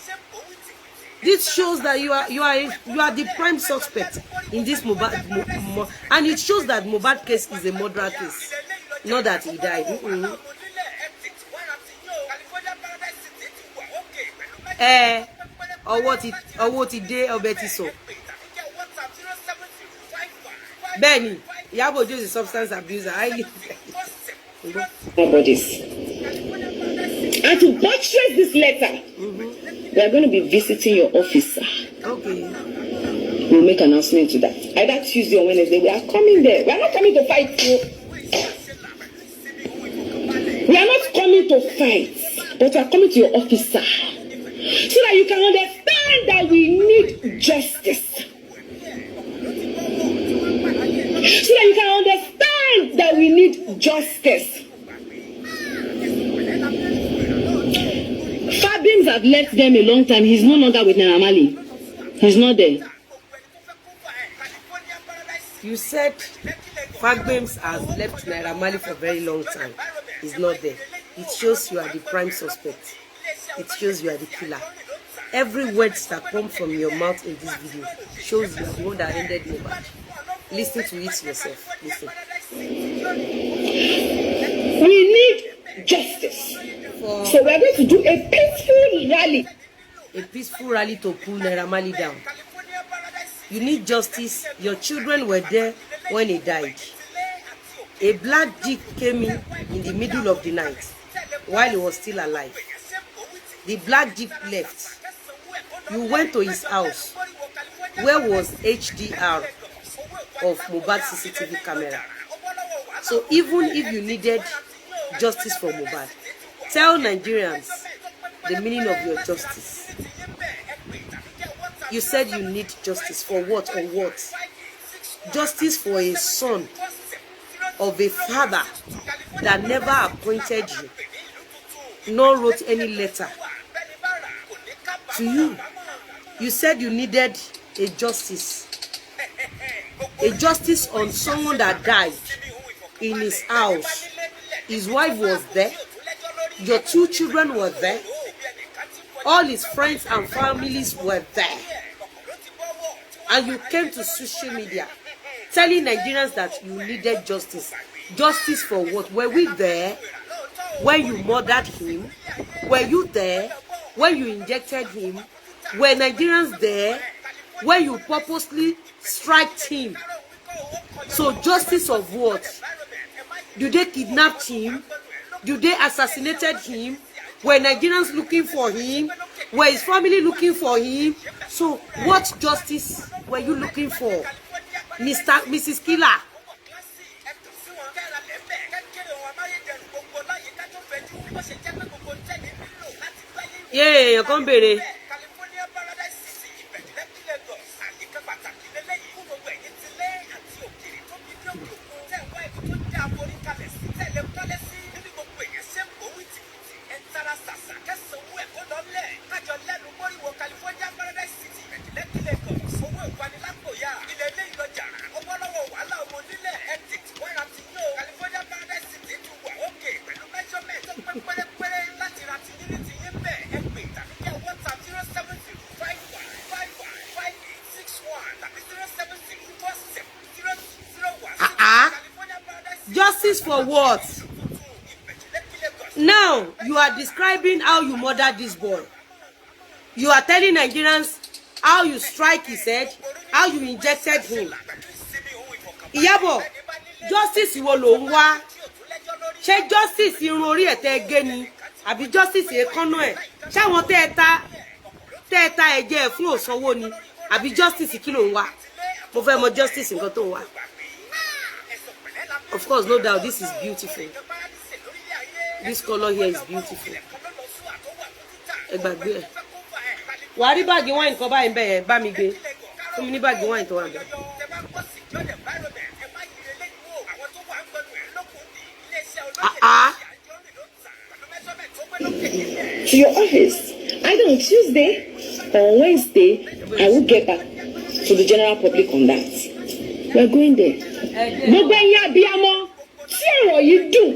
This shows that you are the prime suspect in this Mohbad, and it shows that Mohbad case is a murder case, not that he died. Ọwọ́ ti dé ọbẹ̀ ti sọ. Bẹ́ẹ̀ni, Iyabo is a substance abuser. Bodies. And to buttress this letter, we are going to be visiting your office. Okay. We'll make an announcement to that. Either Tuesday or Wednesday, we are coming there. We are not coming to fight you. We are not coming to fight, but we are coming to your office, so that you can understand that we need justice. So that you can understand that we need justice. Fabims have left them a long time. He's no longer with Naira. He's not there. You said Fabims has left Naira for a very long time. He's not there. It shows you are the prime suspect. It shows you are the killer. Every word that comes from your mouth in this video shows you are the one that ended Mohbad. Listen to it yourself. Listen. We need justice. So we are going to do a peaceful rally. A peaceful rally to pull Naira down. You need justice. Your children were there when he died. A black jeep came in the middle of the night while he was still alive. The black jeep left. You went to his house. Where was HDR of Mohbad's CCTV camera? So even if you needed justice for Mohbad, tell Nigerians the meaning of your justice. You said you need justice for what or what? Justice for a son of a father that never appointed you, nor wrote any letter to you. You said you needed a justice on someone that died in his house. His wife was there. Your 2 children were there. All his friends and families were there. And you came to social media telling Nigerians that you needed justice. Justice for what? Were we there when you murdered him? Were you there when you injected him? Were Nigerians there when you purposely struck him? So justice of what? Do they kidnap him? Do they assassinated him? Were Nigerians looking for him? Were his family looking for him? So what justice were you looking for, Mrs. Killer? Yeah, come baby. Justice for what? Now you are describing how you murdered this boy. You are telling Nigerians how you strike his head, how you injected him. Iyabo, justice wo ló ń wá? Ṣé justice irun orí ẹ̀ tẹ́ gé ni àbí justice èékánná ẹ̀? Ṣé àwọn tẹ́ ta ẹ̀jẹ̀ fún òsanwó ni àbí justice kí ló ń wá? Mo fẹ́ mọ̀ justice nǹkan tó ń wá. Of course, no doubt, this is beautiful. This color here is beautiful. Ẹ gbàgbé ẹ̀. Wà á rí báàgì wine kan báyìí bẹ́ẹ̀ bá mi gbé. Fún mi ní báàgì wine tó wà bẹ́ẹ̀. To your office. Either on Tuesday or on Wednesday, I will get back to the general public on that. We are going there. Gbogbo ẹ̀yin abiyamọ tí ọ̀rọ̀ yìí dùn.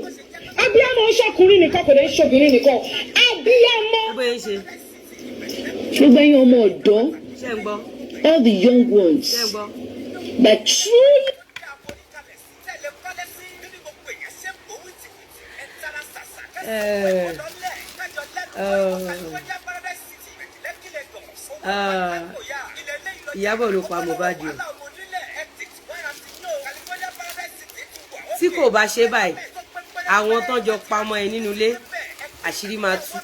Abiyamọ ṣọkùnrin nìkan kò dé ṣobìnrin nìkan. Abiyamọ. Gbogbo ẹ̀yin ọmọ ọ̀dọ́. All the young ones. That truly. Iyabo ló pa Mohbad o. Tí kò bá ṣe báyìí, àwọn tán jọ pa ọmọ ẹ̀ nínú ilé, àṣírí máa tú.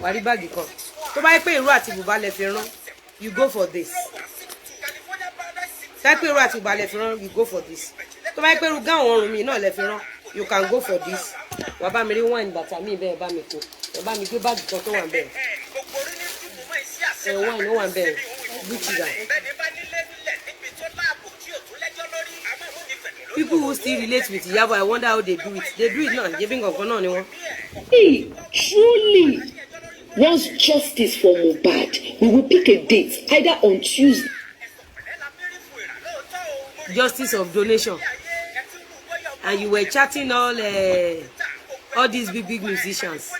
Wà rí báàgì kan. Tó bá yẹ pé ìró àti bùbá lẹ fi rán, you go for this. Tó bá yẹ pé ìró àti bùbá lẹ fi rán, you go for this. Tó bá yẹ pé irú gáwọn ọrùn mi náà lẹ fi rán, you can go for this. Wà bá mi rí wine bàtà mi bẹ́ẹ̀ bá mi kó. Wà bá mi gbé báàgì kan tó wà bẹ́ẹ̀. Wine ó wà bẹ́ẹ̀. Gucci da. People who still relate with Iyabo, I wonder how they do it. They do it now. Giving up on anyone. He truly wants justice for Mohbad. We will pick a date, either on Tuesday. Justice of donation. And you were chatting all these big musicians.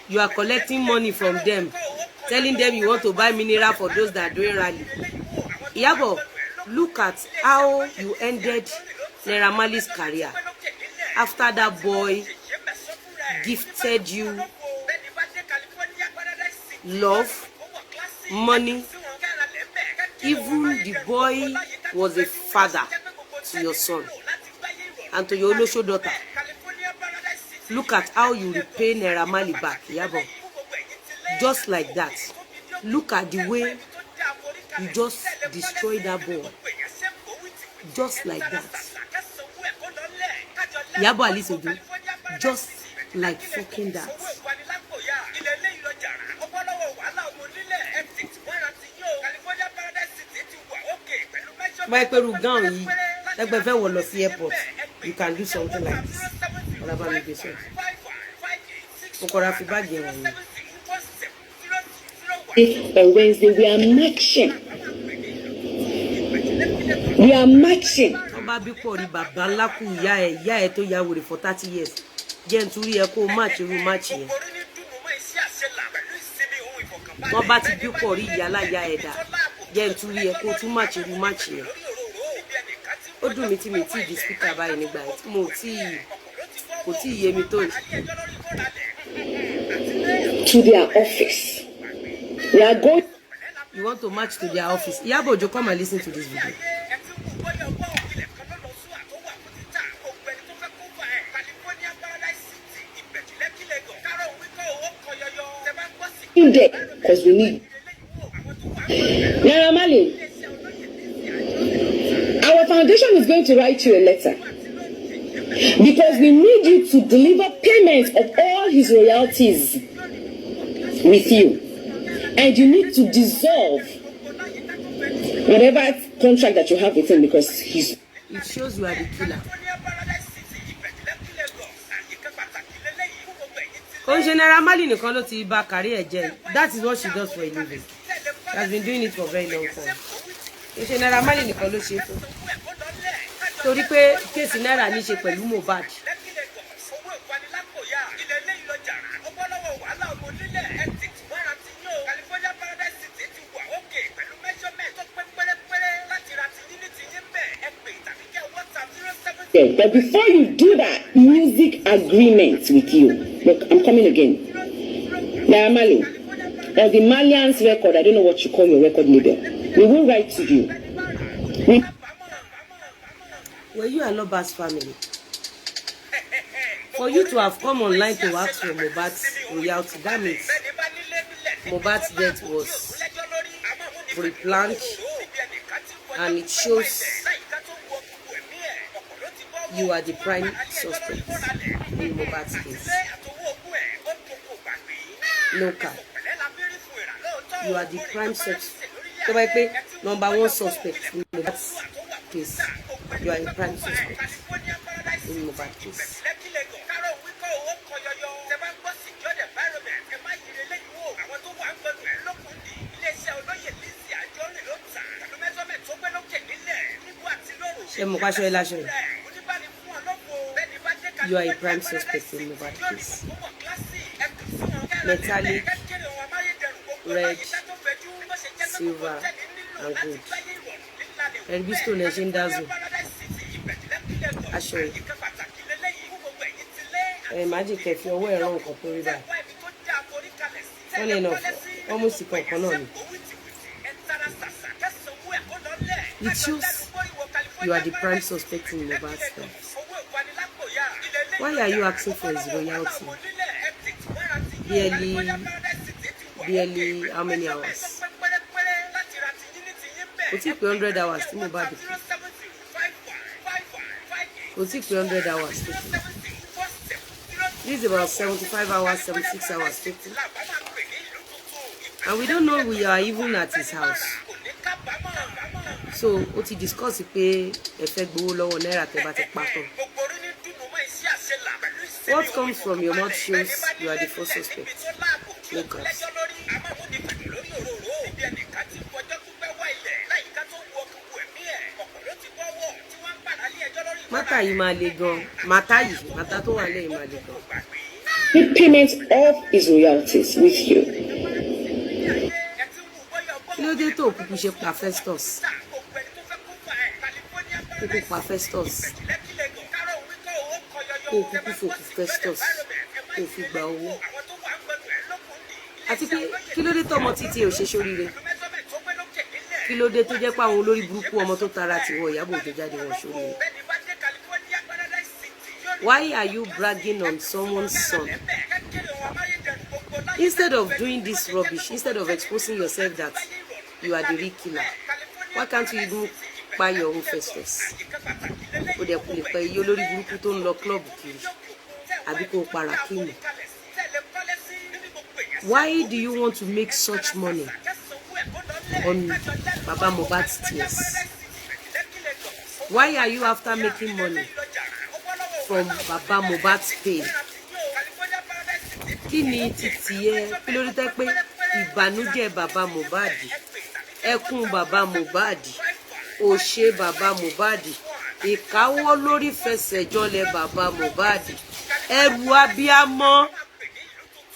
You are collecting money from them, telling them you want to buy mineral for those that are doing rally. Iyabo, look at how you ended Naira Marley's career after that boy gifted you love, money. Even the boy was a father to your son and to your Olosho daughter. Look at how you repay Naira Marley back, Iyabo. Just like that. Look at the way you just destroyed that boy. Just like that. Iyabo Alisoju, just like fucking that. My Peru gown yi, like by very well of airport, you can do something like this. Whatever make this one. Okora fi bag here. On Wednesday, we are marching. We are marching. Oba bi ko ri baba ńlá ku ìyá ẹ tó ya wèrè for 30 years. Jẹ́ nturi ẹ kó match irú match yẹn. Wọ́n bá ti bi ko ri ìyá la ya ẹ dá. Jẹ́ nturi ẹ kó tún match irú match yẹn. Ó dùn mí tí mi tí di speaker báyìí nígbà tí mo kò tí yé mi tó. To their office. We are going. You want to march to their office? Iyabo, Ojo, come and listen to this video. In there, because we need. Naira Marley, our foundation is going to write you a letter because we need you to deliver payments of all his royalties with you, and you need to dissolve whatever contract that you have with him because he's. It shows you are the killer. Naira Marley nìkan ló ti bà career jẹ́. That is what she does for a living. She has been doing it for a very long time. Naira Marley nìkan ló ṣe fún. Torí pé kéèsì Naira ní ṣe pẹ̀lú Mohbad. Yeah, but before you do that music agreement with you, look, I'm coming again. Naira Marley, or the Malians record, I don't know what you call your record label. We will write to you. Were you Aloba's family? For you to have come online to ask for Mohbad's royalty, that means Mohbad's death was pre-planned, and it shows you are the prime suspect in Mohbad's case. No cap. You are the prime suspect. So I pay #1 suspect in Mohbad's case. You are a prime suspect in Mohbad's case. You are a prime suspect in Mohbad's case. Metallic, red, silver, and gold. Elbisto Legendazo. Aṣọ. Magic if you're wearing wrong completely bad. Funny enough, almost the company. It shows you are the prime suspect in Mohbad's death. Why are you asking for his royalty? Barely how many hours? It took 100 hours to Mohbad. It took 100 hours. This is about 75 hours, 76 hours. 50. And we don't know we are even at his house. So, what he discussed is what comes from your mouth shows you are the first suspect. Lucas. With payment of his royalties with you. Àti pé kí ló dé tó ọmọ títí ò ṣe ṣoríire, kí ló dé tó jẹ́ pé àwọn olórí burúkú ọmọ tó tara ti wọ Iyabo Ojo jáde wọn ṣoríire. Why are you bragging on someone's son? Instead of doing this rubbish, instead of exposing yourself that you are the real killer, why can't you even buy your own festus? O de kò lè pẹ́ iye olórí burúkú tó ń lọ club kiri àbí kó para kíni. Why do you want to make such money on Baba Mohbad's tears? Why are you after making money from Baba Mohbad's pain? Kí ni títí ẹ? Kí ló dé pé ìbànújẹ́ Baba Mohbad, ẹkún Baba Mohbad, òṣè Baba Mohbad, ìkáwọ́ lórí fẹsẹ̀jọlẹ̀ Baba Mohbad, ẹrù abiyamọ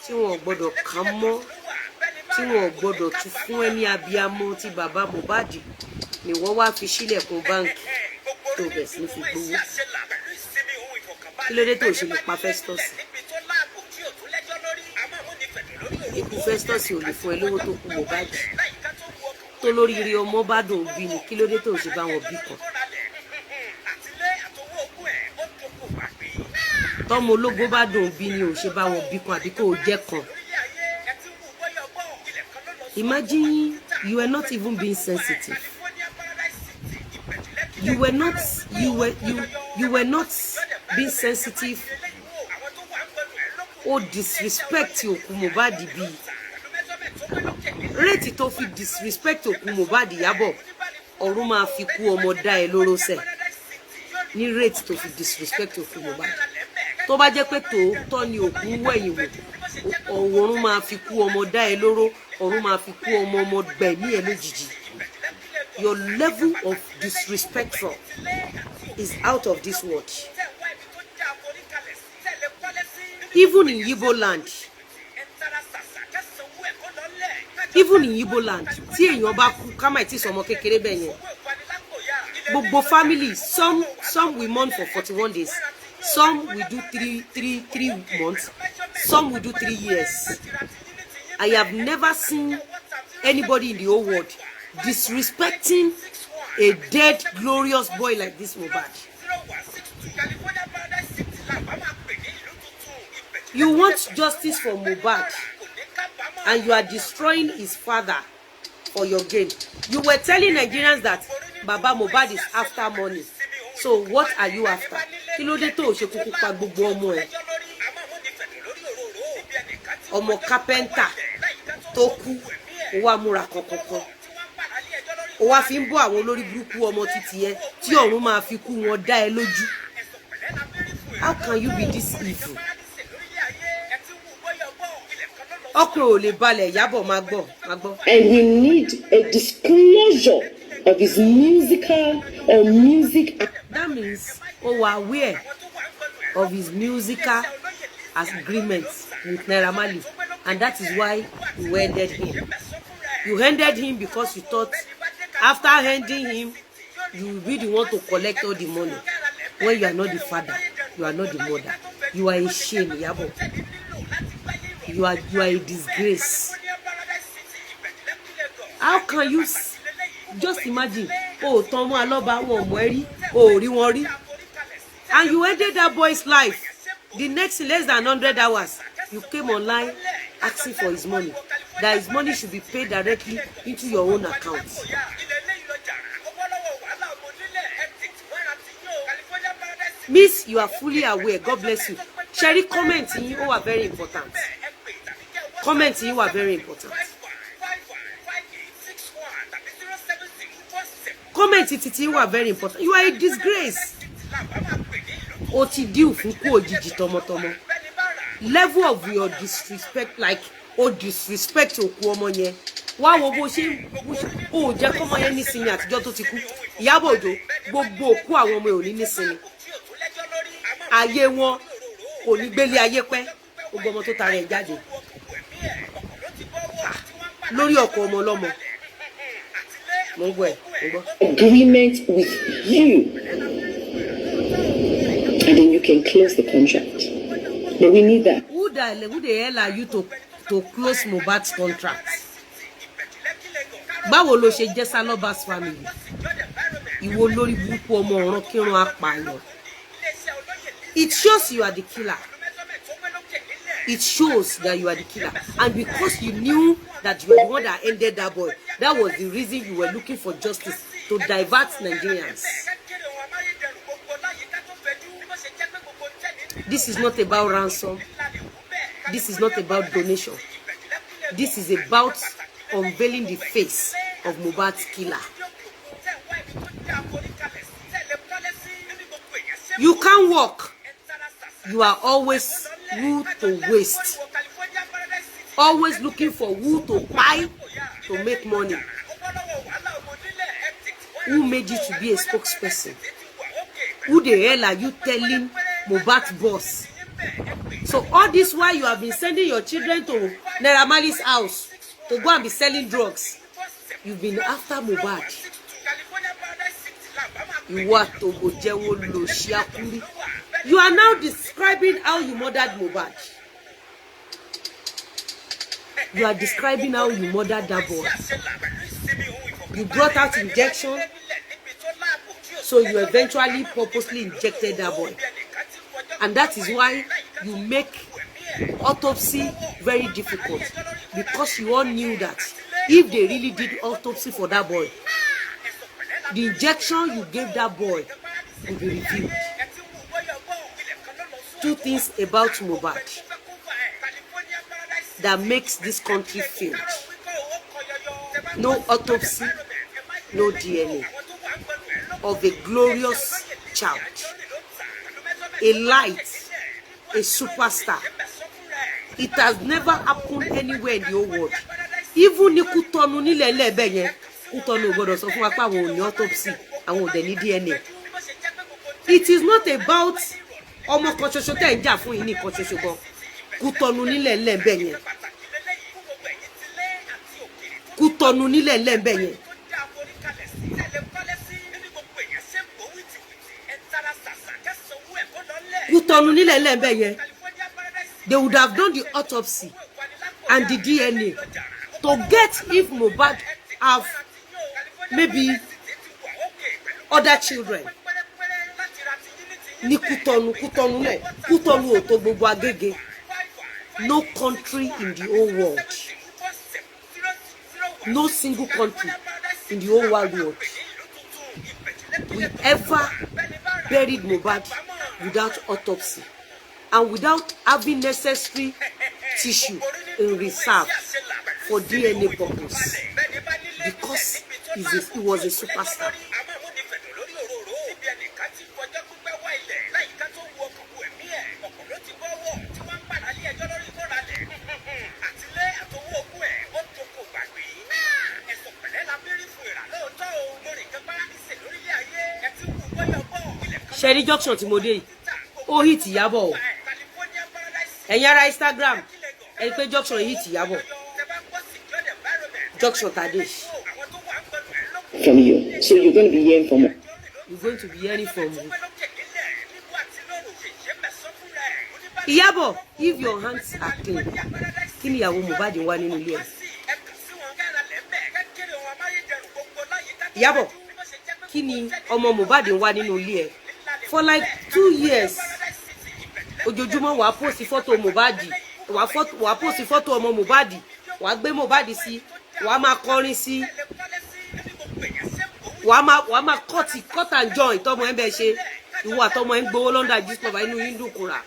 tí wọn gbọ́dọ̀ kà mọ́, tí wọn gbọ́dọ̀ tún fún ẹni abiyamọ tí Baba Mohbad ni wọ́n wá fi sílẹ̀kùn báǹkì tó bẹ̀ sí fi gbowó. Kí ló dé tó ṣe lè pa Festus? Ikú Festus ò lè fún ẹ lówó tó kú Mohbad. Tó lórí ire ọmọ bá dùn bí ni, kí ló dé tó ṣe bá wọn bí kan? Tọ́mọ ológo bá dùn bí ni ò ṣe bá wọn bí kan àbí kó jẹ́ kan. Imagine you were not even being sensitive. You were not being sensitive or disrespect òkú Mohbad bí. Rate tó fi disrespect òkú Mohbad Iyabo, ọ̀run máa fi kú ọmọ dá ẹ lóró ṣe. Ní rate tó fi disrespect òkú Mohbad. Tó bá jẹ́ pé tòótọ́ ni òkú wẹ̀yìn wò, ọ̀run máa fi kú ọmọ dá ẹ lóró, ọ̀run máa fi kú ọmọ gbẹ̀mí ẹ lójijì. Your level of disrespectful is out of this world. Even in Igbo land, tí èèyàn bá kú ká má tí sọmọ kékeré bẹ́ẹ̀ yẹn. Gbogbo family, some will mourn for 41 days. Some will do three months. Some will do 3 years. I have never seen anybody in the whole world disrespecting a dead, glorious boy like this Mohbad. You want justice for Mohbad, and you are destroying his father for your gain. You were telling Nigerians that Baba Mohbad is after money. So what are you after? Kí ló dé tó ṣe kúkú pa gbogbo ọmọ ẹ? Ọmọ carpenter tó kú, ó wá múra kankan. Ó wá fi ń bọ́ àwọn olórí burúkú ọmọ títí ẹ tí ọ̀run máa fi kú wọn dá ẹ lójú. How can you be this evil? Ọkùnrin ò lè balẹ̀, Iyabo máa gbọ́. And we need a disclosure of his musical or music. That means we are aware of his musical agreements with Naira Marley, and that is why you ended him. You ended him because you thought after ending him, you will be the one to collect all the money. When you are not the father, you are not the mother. You are a shame, Iyabo. You are a disgrace. How can you just imagine? Oh, Tomo Aloba, and you ended that boy's life. The next less than 100 hours, you came online asking for his money. That his money should be paid directly into your own account. Miss, you are fully aware. God bless you. Sherry, comment in you are very important. Comment in you are very important. Comment it you are very important. You are a disgrace. Oti due fuku ojiji tomotomo. Level of your disrespect, like disrespect oku omo yen. Wa wo bo se o je ko mo yen nisinmi atijo to ti ku. Iyabo Ojo gbogbo oku awon ọmọ oni nisinmi. Ayé wọn kò ní gbélé ayé pẹ́. Gbogbo ọmọ tó tare ẹ jáde. Lórí ọkọ ọmọ lọ́mọ. Agreement with you, and then you can close the contract. But we need that. Who the hell are you to close Mohbad's contract? Báwo ló ṣe jẹ́ Saloba's family? Ìwọ lórí burúkú ọmọ ọ̀ràn kírun apààyàn. It shows you are the killer. It shows that you are the killer. And because you knew that you were the one that ended that boy, that was the reason you were looking for justice, to divert Nigerians. This is not about ransom. This is not about donation. This is about unveiling the face of Mohbad's killer. You can't walk. You are always who to waste. Always looking for who to buy to make money. Who made you to be a spokesperson? Who the hell are you telling Mohbad's boss? So all this while you have been sending your children to Naira Marley's house to go and be selling drugs. You've been after Mohbad. You are now describing how you murdered Mohbad. You are describing how you murdered that boy. You brought out injection, so you eventually purposely injected that boy. And that is why you make autopsy very difficult, because you all knew that if they really did autopsy for that boy, the injection you gave that boy will be revealed. Two things about Mohbad that makes this country fail: no autopsy, no DNA of a glorious child, a light, a superstar. It has never happened anywhere in the whole world. Even ní Kútọ́nù nílẹ̀ lẹ́ẹ̀bẹ̀ yẹn, Kútọ́nù gbọ́dọ̀ sọ fún wa pé àwọn ò ní autopsy, àwọn ò dẹ̀ ní DNA. It is not about ọmọ kan ṣoṣo tẹ́ ń jà fún yìí ní kan ṣoṣo gan. Kútọ́nù nílẹ̀ lẹ́ẹ̀bẹ̀ yẹn. Kútọ́nù nílẹ̀ lẹ́ẹ̀bẹ̀ yẹn. Kútọ́nù nílẹ̀ lẹ́ẹ̀bẹ̀ yẹn. They would have done the autopsy and the DNA to get if Mohbad have maybe other children. Ní Kútọ́nù ò tó gbogbo Agége. no country in the whole world, no single country in the whole wide world will ever buried Mohbad without autopsy and without having necessary tissue in reserve for DNA purpose, because he was a superstar. Sherry junction tí mo dé yìí ó hit Iyabo o. Ẹ̀yin ará Instagram ẹ pé junction hit Iyabo. Junction tade. From you. So you're going to be hearing from her. You're going to be hearing from me. Iyabo, if your hands are clean, kí ni ìyàwó Mohbad wà nínú ilé ẹ? Iyabo, kí ni ọmọ Mohbad wà nínú ilé ẹ? For like 2 years, ojoojúmọ́ wàá post photo Mohbad, wàá post photo ọmọ Mohbad, wàá gbé Mohbad sí, wàá máa kọrin sí, wàá máa cut and join tọmọ ẹ bẹ ṣe, ìwọ àtọmọ ẹ ń gbowó London Discover inú Hindu kura.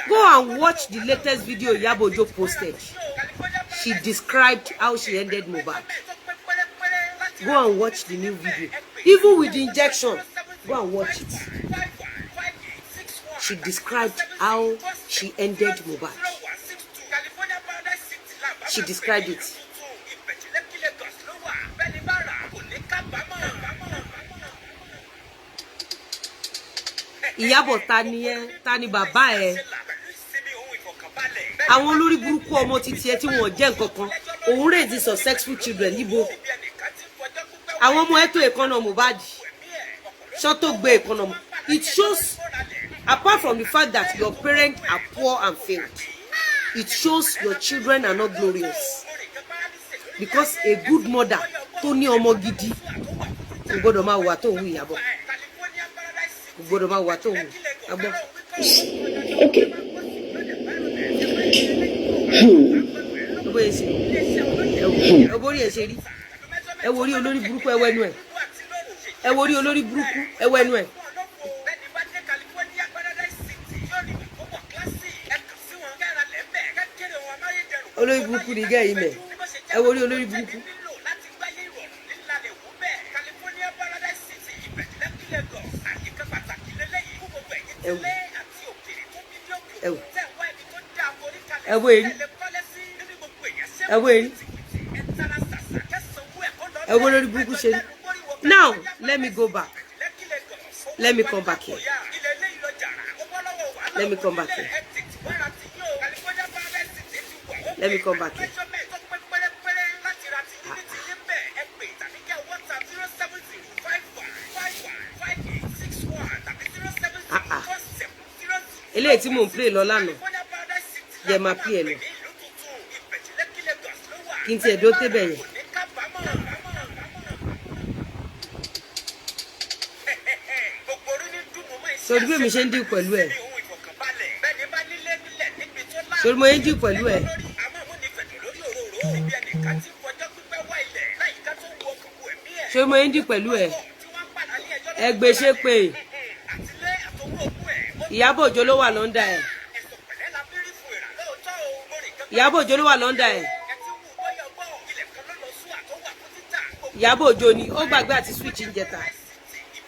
Go and watch the latest video Iyabo posted. She described how she ended Mohbad. Go and watch the new video. Even with the injection, go and watch it. She described how she ended Mohbad. She described it. Iyabo tani bàbá ẹ. Àwọn olórí burúkú ọmọ títí ẹ tí wọ́n jẹ́ nǹkan kan. Òun raise successful children níbo. Àwọn ọmọ ẹ tó èkánná Mohbad. Ṣó tó gbé èkánná. It shows, apart from the fact that your parents are poor and failed, it shows your children are not glorious. Because a good mother tó ní ọmọ gidi kò gbọ́dọ̀ máa wà tó wù Iyabo. Kò gbọ́dọ̀ máa wà tó wù. Agbo. Okay. Ẹ borí ẹ ṣe rí. Ẹ wo rí olórí burúkú ẹ wẹnu ẹ. Ẹ wo rí olórí burúkú ẹ wẹnu ẹ. Olórí burúkú ni gẹ́ yìí mẹ́. Ẹ wo rí olórí burúkú. Ẹ wo eri. Ẹ wo eri. Ẹ wo olórí burúkú ṣe rí. Now, let me go back. Let me come back here. Let me come back here. Let me come back here. Eléyìí tí mò ń play lọ lánàá. Jẹ́ máa play ẹ lọ. Kí n tiẹ̀ dó tébẹ̀ yẹn. Sori bí mi ṣe ń dín pẹ̀lú ẹ̀. Sori mo ń dín pẹ̀lú ẹ̀. Sori mo ń dín pẹ̀lú ẹ̀. Ẹ gbé ṣe pé Iyabo Ojo ló wà lọ́ndà ẹ̀. Iyabo Ojo ló wà lọ́ndà ẹ̀. Iyabo Ojo ni ó gbàgbé àti switch ń jẹta.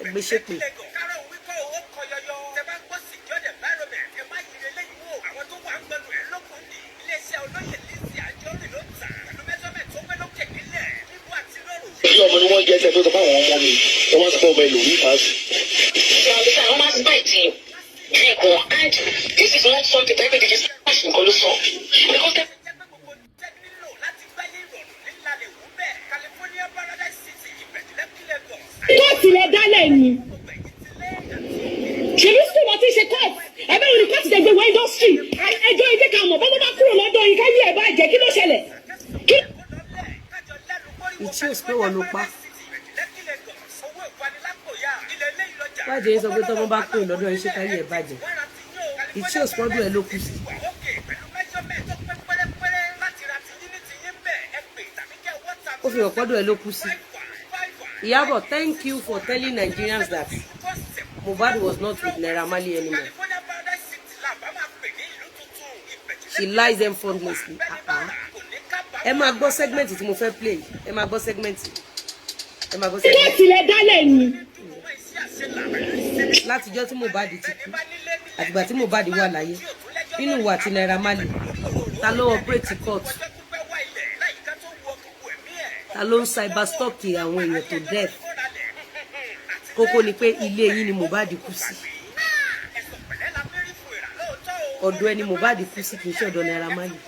Ẹ gbé ṣe pé. Ọmọ ni wọ́n jẹ́ ẹsẹ̀ tó sọ fáwọn ọmọ mi wọ́n máa sọ fún ọmọ ẹlò Nipa. Wọ́n máa bá ìtì drink wọn, and this is not something that everybody just smash nǹkan ló sọ. Because kóòtù lọ dálẹ̀ ni. Ṣèlú sùn wọ́n ti ṣe kóòtù. Ẹgbẹ́ òní kóòtù tẹ̀gbẹ́ wọ indọ́sítírì. Ẹjọ́ ìdí kan mọ̀ bọ́dọ̀ bá kúrò lọ́dọ̀ yìí káyé ẹ̀ bá jẹ́ kí ló ṣẹlẹ̀. Ìtúwèsí pé wọ́n ló pa. Wájú yín sọ pé tọ́mọ bá kúrò lọ́dọ̀ yín ṣé káyé ẹ̀ bàjẹ́. it shows pọ́dún ẹ̀ ló kú sí. Ó fi hàn pọ́dún ẹ̀ ló kú sí. Iyabo, thank you for telling Nigerians that Mohbad was not with Naira Marley anymore. She lies them fundlessly. Ẹ máa gbọ́ segment tí mo fẹ́ play. Ẹ máa gbọ́ segment. Ẹ máa gbọ́ segment. Láti lè dálẹ̀ ni. Látijọ́ tí Mohbad ti kú. Àtìgbà tí Mohbad wà láyé. Nínú ìwà tí Naira Marley. Ta ló operate court? Ta ló ń cyberstalk àwọn èèyàn tó death? Kókó ni pé ilé yín ni Mohbad kú sí. Ọ̀dọ̀ ẹni Mohbad kú sí kì í ṣe ọ̀dọ̀ Naira Marley.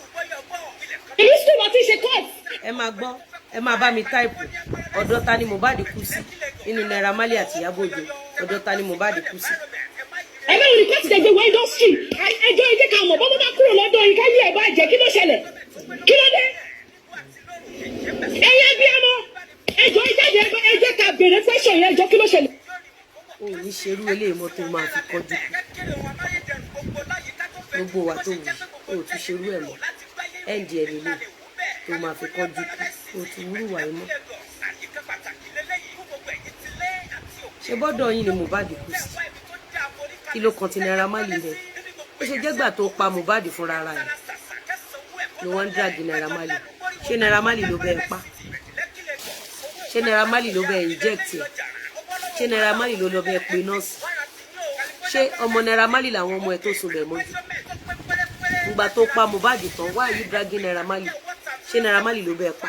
Èyí sì wọ́n ti ṣe court. Ẹ máa gbọ́, ẹ máa bá mi táìpù. Ọ̀dọ̀ ta ni Mohbad kú sí? Nínú Naira Marley àti Iyabo Ojo. Ọ̀dọ̀ ta ni Mohbad kú sí? Ẹ bá wọn request ẹgbẹ́ wọ industry. Ẹjọ́ ìdí kan mọ̀ bọ́bọ́ bá kúrò lọ́dọ̀ yìí káyé ẹ̀ bá jẹ́ kí ló ṣẹlẹ̀? Kí ló dé? Ẹyẹ bí ẹ mọ. Ẹjọ́ ìjáde ẹjẹ́ ká bèrè question yẹn ẹjọ́ kí ló ṣẹlẹ̀? O ò ní ṣerú eléyìí mọ́ tó máa fi kọjú kù. Gbogbo wa tó wù o ò tún ṣerú ẹ̀ mọ́. Ẹ̀ǹdì ẹ̀ nílé tó máa fi kọjú kù o tún wúrú wà mọ́. Ṣé bọ́dọ̀ yín ni Mohbad kú sí? Kí ló kan ti Naira Marley rẹ̀? Ó ṣe jẹ́gbà tó pa Mohbad fúnra ara rẹ̀ ni wọ́n ń dragi Naira Marley. Ṣé Naira Marley ló bẹ́ẹ̀ pa? Ṣé Naira Marley ló bẹ́ẹ̀ inject ẹ̀? Ṣé Naira Marley ló lọ bẹ́ẹ̀ pe nọ́ọ̀sì? Ṣé ọmọ Naira Marley làwọn ọmọ ẹ̀ tó sùn bẹ̀ mọ́jú? Ìgbà tó pa Mohbad tán, why are you dragging Naira Marley? Ṣé Naira Marley ló bẹ́ẹ̀ pa?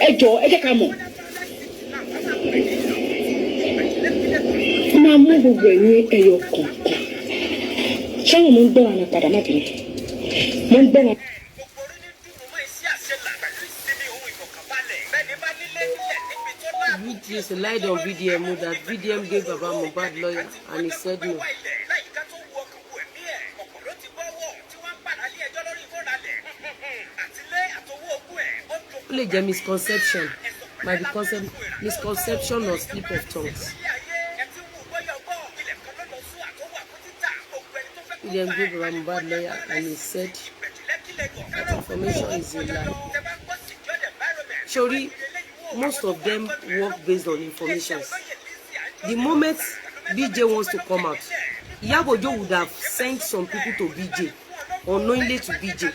Ẹjọ́ ẹ jẹ́ ká mọ̀. Máa mú gbogbo ẹ̀ ní ẹyọ kọ̀ọ̀kan. Ṣáwọn mo ń gbọ́ àwọn padà má bìnrin. Mo ń gbọ́ wọn. It's a lied on VDM that VDM gave Baba Mohbad lawyer and he said no. Ó lè jẹ́ misconception, might be misconception or slip of tongues. VDM gave Baba Mohbad lawyer and he said that information is a lie. Surely, most of them work based on information. The moment BJ wants to come out, Iyabo Ojo would have sent some people to BJ, unknowingly to BJ.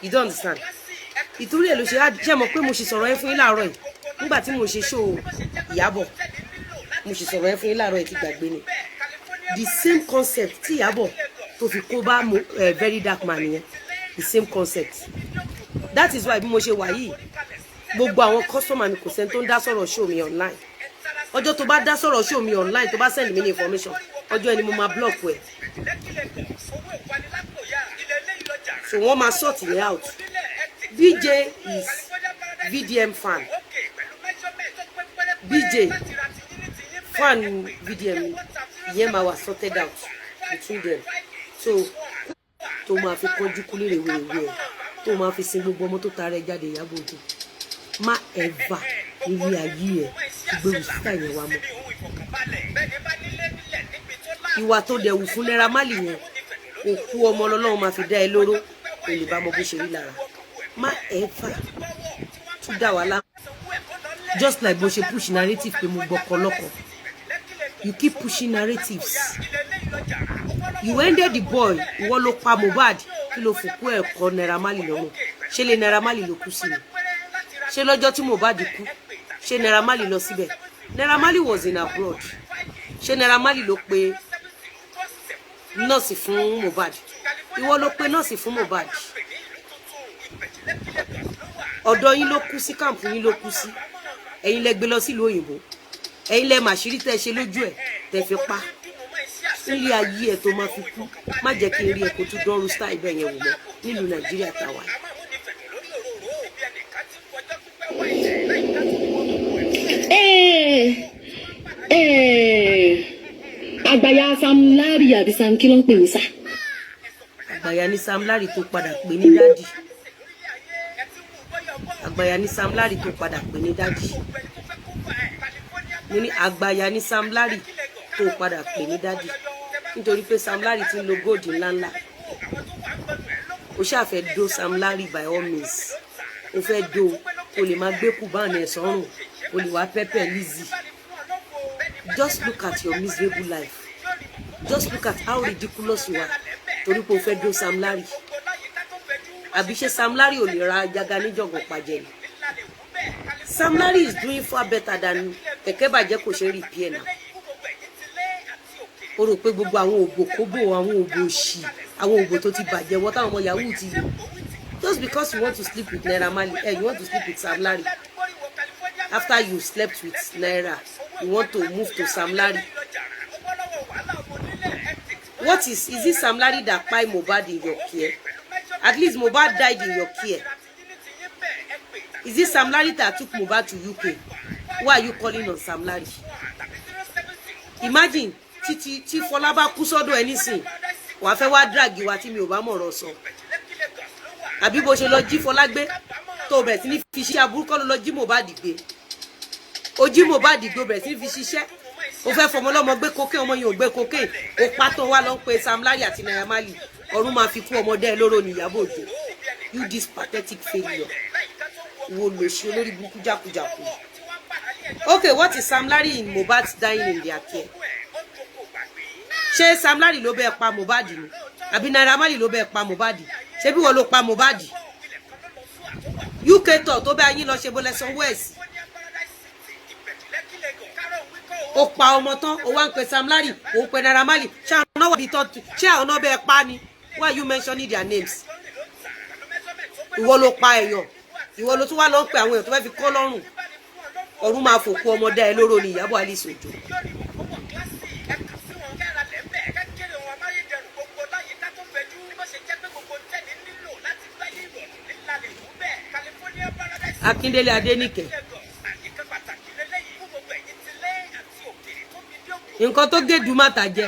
You don't understand? Ìtorí ẹ̀ ló ṣe mọ̀ pé mo ṣe sọ̀rọ̀ ẹ fún yín láàárọ̀ yìí. Nígbà tí mo ṣe show Iyabo, mo ṣe sọ̀rọ̀ ẹ fún yín láàárọ̀ yìí tí gbàgbé ni. The same concept tí Iyabo tó fi kó bá very dark man yẹn. The same concept. That is why bí mo ṣe wà yìí, gbogbo àwọn customer mi kò sẹ́ni tó ń dá sọ̀rọ̀ show mi online. Ọjọ́ tó bá dá sọ̀rọ̀ show mi online, tó bá send me ní information, ọjọ́ ẹni mo máa block ẹ̀. So wọ́n máa sort it out. BJ is VDM fan. BJ fan VDM, ìyẹn máa wà sorted out between them. So tó máa fi kọjú kú lérè wéwèé ẹ̀, tó máa fi sin gbogbo ọmọ tó tara ẹ̀ jáde Iyabo Ojo. Má ever ilé ayé ẹ̀ gbèrú síta yẹn wá mọ́. Ìwà tó dẹ̀ wù fún Naira Marley yẹn, òkú ọmọ Ọlọ́run máa fi dá ẹ lóró, kò lè bá mọ bó ṣe rí lára. Má ever tún dá wa lá. Just like bó ṣe push narrative pé mo gbọ́kọ lọ́kọ. You keep pushing narratives. You ended the boy, ìwọ ló pa Mohbad, kí ló fòkú ẹ̀ kọ Naira Marley lọ́rùn. Ṣé lè Naira Marley ló kú sí ni? Ṣé lọ́jọ́ tí Mohbad kú, ṣé Naira Marley lọ síbẹ̀? Naira Marley was in abroad. Ṣé Naira Marley ló pe nọ́ọ̀sì fún Mohbad? Ìwọ ló pe nọ́ọ̀sì fún Mohbad. Ọ̀dọ̀ yín ló kú sí, káàmpù yín ló kú sí. Ẹ̀yin lẹ gbé lọ sílùú òyìnbó. Ẹ̀yin lẹ màṣírí tẹ́ ṣe lójú ẹ̀ tẹ́ fi pa. Nílé ayé ẹ̀ tó máa fi kú, má jẹ́ kí n rí ẹ̀ kó tún dọ́rùn style bẹ́ẹ̀ yẹn wò mọ́ nílùú Nàìjíríà táwa. Àgbàyà Sam Larry àbí Sam kí ló ń pè ní sá? Àgbàyà ní Sam Larry tó padà pè ní dádì. Àgbàyà ní Sam Larry tó padà pè ní dádì. mo ní àgbàyà ní Sam Larry tó padà pè ní daddy nítorí pé Sam Larry ti ń lo gold ńláńlá ó ṣàfẹ́ dó Sam Larry by all means ó fẹ́ dó o lè máa gbé kùbáànù ẹ̀ sọ́rùn o lè wá pẹ́pẹ́ Lizzy. Just look at your miserable life. Just look at how ridiculous you are. Torí pé o fẹ́ dó Sam Larry. Àbí ṣé Sam Larry ò lè ra jaga ní jọ̀gàn pàjẹ́ ni. Sam Larry is doing far better than kẹ̀kẹ́ bàjẹ́ kò ṣe repair now. O rò pé gbogbo àwọn òbò kóbò àwọn òbò òṣì àwọn òbò tó ti bàjẹ́ wọ́n táwọn ọmọ yahoo ti lò. Just because you want to sleep with Naira Marley, you want to sleep with Sam Larry. After you slept with Naira, you want to move to Sam Larry. What is it Sam Larry that buy Mohbad in your care? At least Mohbad died in your care. Is it Sam Larry that took Mohbad to UK? Why are you calling on Sam Larry? Imagine tí Fọlá bá kú sọ́dọ̀ ẹ nísìn wàá fẹ́ wá drag wa tí mi ò bá mọ̀rọ̀ sọ. Àbí bó ṣe lọ jí Fọlá gbé tó bẹ̀rẹ̀ sí ní fi ṣiṣẹ́ aburú kọ́ ló lọ jí Mohbad gbé. Ó jí Mohbad gbé bẹ̀rẹ̀ sí ní fi ṣiṣẹ́. Ó fẹ́ fọmọ lọ́mọ gbé cocaine ọmọ yẹn ò gbé cocaine. Ó pátán wá lọ pé Sam Larry àti Naira Marley ọ̀run máa fi kú ọmọdé ẹ lóró ní Iyabo Ojo. You this pathetic failure. Wo lò ṣe olórí burúkú jákujàku. Okay, what is Sam Larry in Mohbad's dying in their care? Ṣé Sam Larry ló bẹ́ẹ̀ pa Mohbad ni? Àbí Naira Marley ló bẹ́ẹ̀ pa Mohbad? Ṣé bí wọ́n ló pa Mohbad? UK tó bẹ́ẹ̀ yín lọ ṣe bó lẹ́sàn wẹ́ẹ̀sì. Ó pa ọmọ tán, ó wá ń pe Sam Larry, ó ń pe Naira Marley. Ṣé àwọn náà wà bí tọ́tù? Ṣé àwọn náà bẹ́ẹ̀ pa ni? Why are you mentioning their names? Ìwọ ló pa èèyàn. Ìwọ ló tún wá lọ ń pe àwọn èèyàn tó fẹ́ fi kọ́ lọ́rùn. Ọ̀run máa fòkú ọmọdé ẹ lóró ní Iyabo Ojo. Akíndélé Adéníkẹ́. Nǹkan tó gé Dùmátà jẹ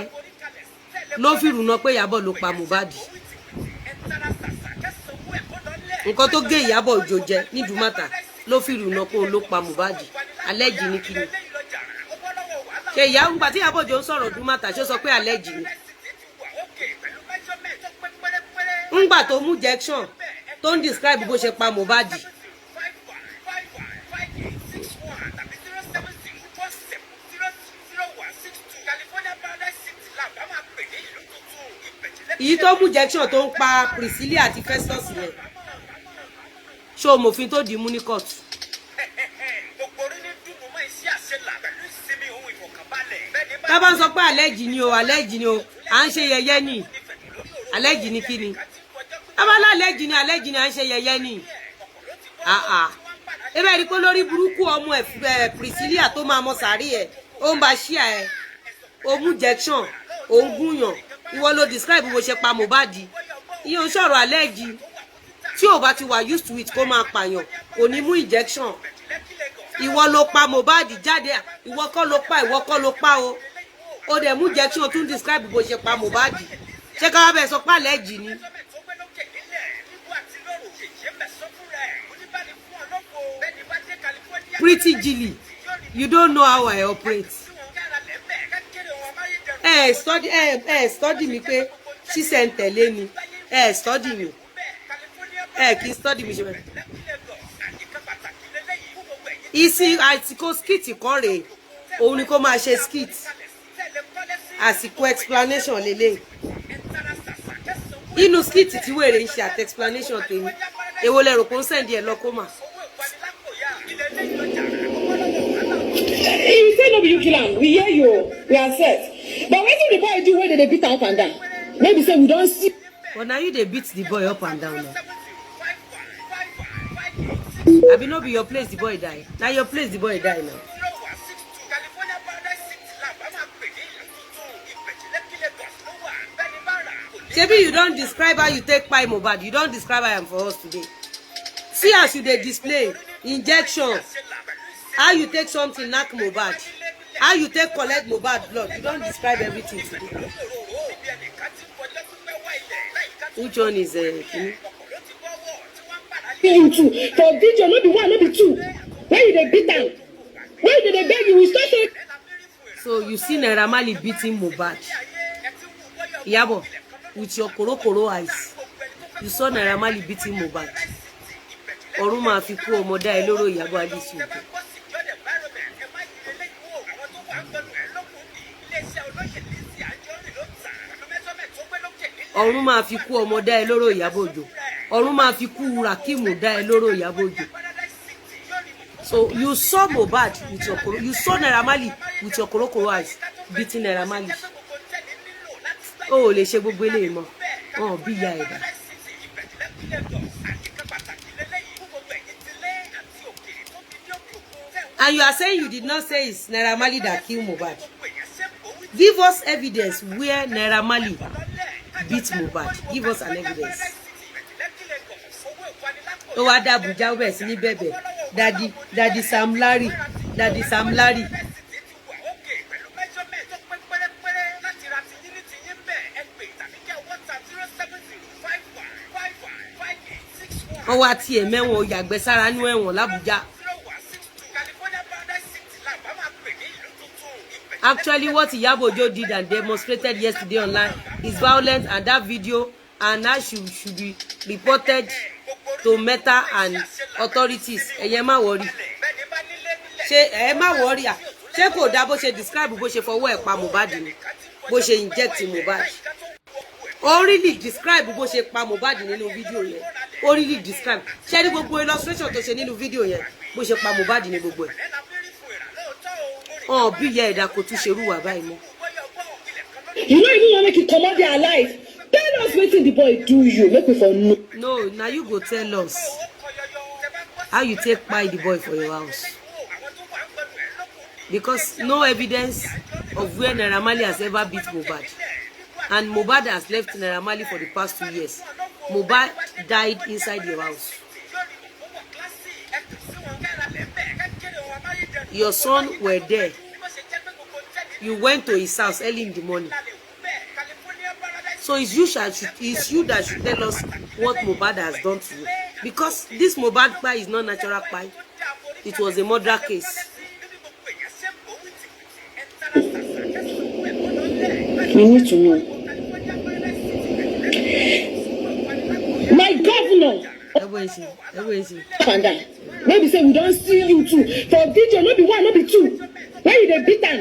ló fi rùnà pé Iyabo ló pa Mohbad. Nǹkan tó gé Iyabo Ojo jẹ ní Dùmátà ló fi rùnà pé ló pa Mohbad. Àlẹ́jì ní kíni. Ṣé ìyá ń gbà tí Iyabo Ojo ń sọ̀rọ̀ Dùmátà ṣó sọ pé àlẹ́jì ni. Ńgbà tó mú injection tó ń describe bó ṣe pa Mohbad. Èyí tó mú injection tó ń pa Priscilla àti Festus yẹn. Ṣó mòfin tó di mú ní court. Tá bá ń sọ pé àlẹ́jì ni o à ń ṣe yẹ̀yẹ́ ni. Àlẹ́jì ni kíni? Tá bá àlẹ́jì ni à ń ṣe yẹ̀yẹ́ ni. Ebe rí pé lórí burúkú ọmọ ẹ̀ Priscilla tó máa mọ sàárì ẹ̀ ó ń ba ṣíà ẹ̀ ó mú injection ó ń gúnyàn ìwọ ló describe bó ṣe pa Mohbad iye ń sọ̀rọ̀ àlẹ́jì tí ò bá ti wà used to it kó máa pààyàn kò ní mú injection ìwọ ló pa Mohbad jáde ìwọ kọ́ ló pa o ó dẹ̀ mú injection tún describe bó ṣe pa Mohbad ṣé ká wá bẹ̀ sọ pé àlẹ́jì ni. Pretty Jilly, you don't know how I operate. Study me pé ṣíṣe ń tẹ̀lé ni. Study me. Kì í study mi ṣe bẹ́ẹ̀. Isi àsìkò skit kan rèé. Òun ni kó máa ṣe skit. Àsìkò explanation lélẹ̀. Inú skit tí wèrè ń ṣe àti explanation tèmi. Èwo lẹ rò pé ń send ẹ lọ kó mà. You say no be you kill am. We hear you. We are set. But wetin the boy do when they beat am up and down? Maybe say we don't see. But now you they beat the boy up and down now. Abi no be your place the boy die. Now your place the boy die now. Maybe you don't describe how you take pie Mohbad. You don't describe how I am for us today. See as you dey display injection. How you take something knock Mohbad. How you take collect Mohbad blood. You don't describe everything today. Which one is for video, no be one, no be two. Why you dey beat am? Where did they beg you? We start saying. So you see Naira Marley beating Mohbad. Iyabo, with your koro eyes, you saw Naira Marley beating Mohbad. Ọ̀run máa fi kú ọmọ dá ẹ lóró Iyabo Alisi Ojo. Ọ̀run máa fi kú ọmọ dá ẹ lóró Iyabo Ojo. Ọ̀run máa fi kú Rakimu dá ẹ lóró Iyabo Ojo. So you saw Mohbad with your you saw Naira Marley with your koro eyes beating Naira Marley. Oh, lè ṣe gbogbo eléyìí mọ́. Oh, bí ìyá ẹ̀dá. And you are saying you did not say it's Naira Marley that killed Mohbad. Give us evidence where Naira Marley beat Mohbad. Give us an evidence. Oh, Ada Abuja wẹ̀ sí ní bẹ̀bẹ̀. Daddy Sam Larry. Daddy Sam Larry. Wọ́n wá tiẹ̀ mẹ́wọ̀n yàgbẹ́ sára nú ẹ̀wọ̀n l'Abuja. Actually, what Iyabo Ojo did and demonstrated yesterday online is violent, and that video and that should be reported to Meta and authorities. Ẹ má worry. Ẹ má worry. Ṣé kò dá bó ṣe describe bó ṣe fọwọ́ ẹ̀ pa Mohbad ni, bó ṣe inject Mohbad. Ó really describe bó ṣe pa Mohbad nínú fídíò yẹn. Ó really describe. Ṣé ní gbogbo illustration tó ṣe nínú fídíò yẹn bó ṣe pa Mohbad ní gbogbo ẹ̀. Oh, bí ìyá ẹ̀dá kò tún ṣerú wà báyìí mọ́. You don't even want to make it come out there alive. Tell us wetin the boy do you. Make we for know. No, now you go tell us how you take buy the boy for your house. Because no evidence of where Naira Marley has ever beat Mohbad. And Mohbad has left Naira Marley for the past 2 years. Mohbad died inside your house. Your son were there. You went to his house early in the morning. So it's you that should tell us what Mohbad has done to you. Because this Mohbad pie is not natural pie. It was a murder case. We need to know. My governor. Maybe say we don't see you too. For video, not be one, not be two. Where did they beat them?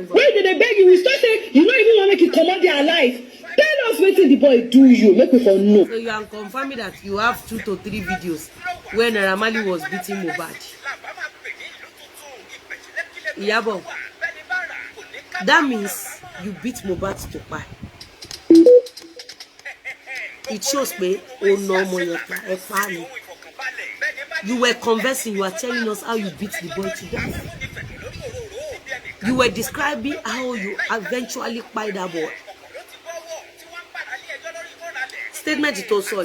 Where did they beg you? We start saying you don't even want to make it come out there alive. Tell us what the boy do you. Make we for know. So you are confirming that you have 2 to 3 videos where Naira Marley was beating Mohbad. Iyabo, that means you beat Mohbad to pie. It shows me, oh no, more. You were conversing, you were telling us how you beat the boy to death. You were describing how you eventually kpai that boy. Statement it also.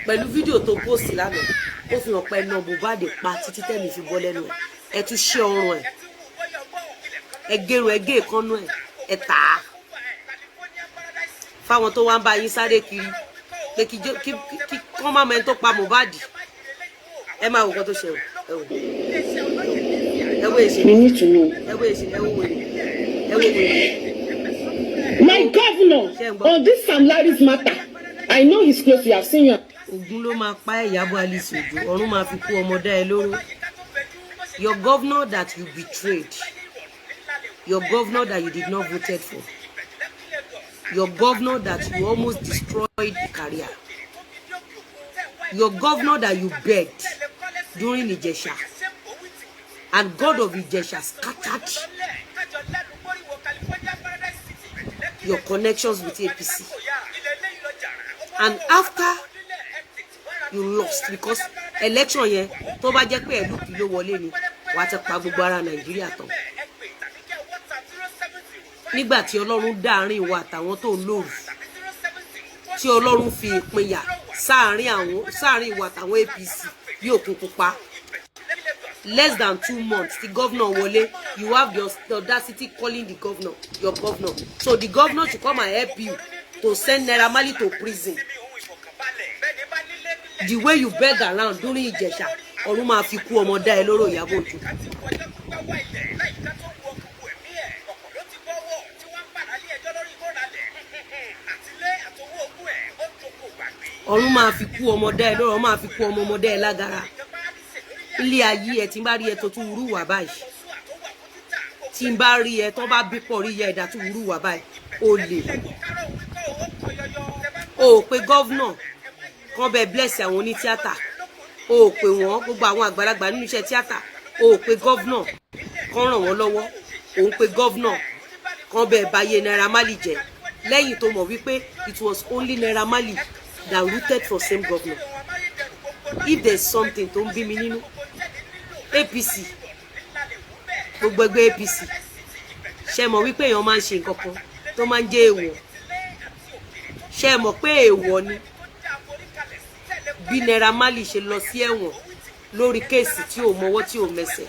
Pẹ̀lú video tó post lánàá, ó fi hàn pé no Mohbad pa títí tẹ́mi fi bọ́ lẹ́nu ẹ̀. Ẹ tún ṣe ọrùn ẹ̀. Ẹ gẹrun ẹ gé ìkànnú ẹ̀. Ẹ tà á. Fáwọn tó wá ń bá yín sáré kiri. Pé kí kọ́ máa mẹ́ni tó pa Mohbad. Ẹ máa wò kọ́ tó ṣe o. We need to know. My governor, on this Sam Larry's matter, I know he's close. You have seen him. Ogun ló máa pa Iyabo Alisi Ojo. Ọ̀run máa fi kú ọmọ dá ẹ lóró. Your governor that you betrayed. Your governor that you did not voted for. Your governor that you almost destroyed the career. Your governor that you begged during Ijesha. And God of Ijesha scattered your connections with APC. And after you lost, because election yẹn tó bá jẹ́ pé ẹ̀lú kìí ló wọlé ni wàá ti pa gbogbo ara Nàìjíríà tán. Nígbà tí Ọlọ́run dáàrin ìwà àtàwọn tó ń lòrù, tí Ọlọ́run fi ìpínyà sáàrin ìwà àtàwọn APC bí òkun pupa. Less than 2 months, the governor wọlé, you have the audacity calling the governor your governor. So the governor should come and help you to send Naira Marley to prison. The way you beg around during Ijesha, ọ̀run máa fi kú ọmọ dá ẹ lóró Iyabo Ojo. ọ̀run máa fi kú ọmọdé ẹ lọ́rọ̀ máa fi kú ọmọdé ẹ lágara ilé ayé ẹ tí n bá rí ẹ tó tún wúrú wà báyìí tí n bá rí ẹ tó bá bí pọ̀ rí ẹ ẹ̀dá tó wúrú wà báyìí ó lè o pé gọ́vnà kan bẹ bless àwọn oní tíátà o pé wọ́n gbogbo àwọn àgbàlagbà nínú iṣẹ́ tíátà o pé gọ́vnà kan ràn wọ́n lọ́wọ́ òun pé gọ́vnà kan bẹ báyé Naira Marley jẹ́ lẹ́yìn tó mọ̀ wípé it was only Naira Marley that rooted for same governor. If there's something tó ń bí mi nínú APC gbogbo ẹgbẹ́ APC ṣe mọ̀ wípé èèyàn máa ń ṣe nǹkan kan tó máa ń jẹ́ èèwọ̀ ṣe mọ̀ pé èèwọ̀ ni bí Naira Marley ṣe lọ sí ẹ̀wọ̀n lórí kéèsì tí ò mọwọ́ tí ò mẹsẹ̀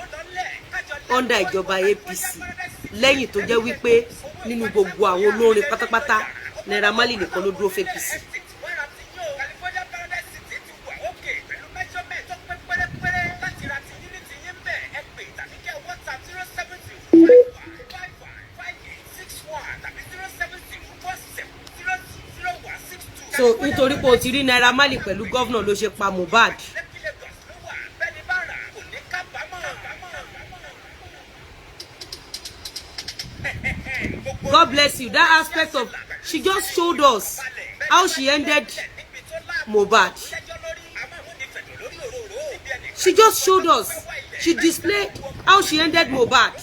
under ìjọba APC lẹ́yìn tó jẹ́ wípé nínú gbogbo àwọn olórin pátápátá Naira Marley nìkan ló dúró fún APC. So nítorí pé o ti rí Naira Marley pẹ̀lú gọ́vnà ló ṣe pa Mohbad. God bless you. That aspect of she just showed us how she ended Mohbad. She just showed us. She displayed how she ended Mohbad.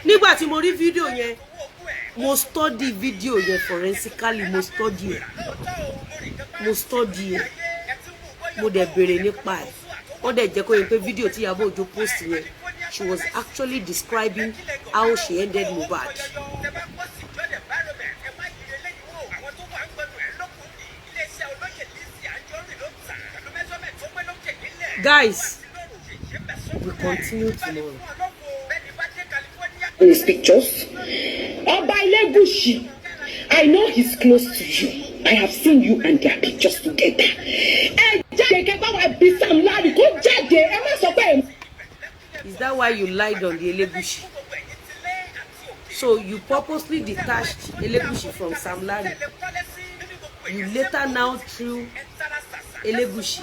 Nígbà tí mo rí fídíò yẹn, mo study video yẹn forensically, mo study mo dẹ̀ bèrè nípa ẹ̀. Wọ́n dẹ̀ jẹ́ kó yẹ pé fídíò tí Iyabo Ojo post yẹn, she was actually describing how she ended Mohbad. Guys, we continue tomorrow. In his pictures, Oba-Elegushi, I know he's close to you. I have seen you and their pictures together. Is that why you lied on the Elegushi? So you purposely detached Elegushi from Sam Larry. You later now threw Elegushi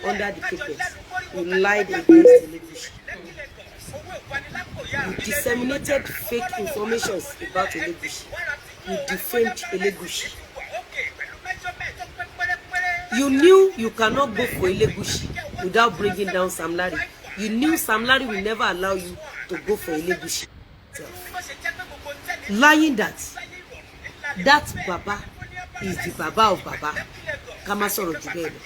under the carpet. You lied against Elegushi. You disseminated fake information about Elegushi. You defamed Elegushi. You knew you cannot go for Elegushi without bringing down Sam Larry. You knew Sam Larry will never allow you to go for Elegushi. Lying that Baba is the Baba of Baba. Kama sọ̀rọ̀ jù bẹ́ẹ̀ lọ.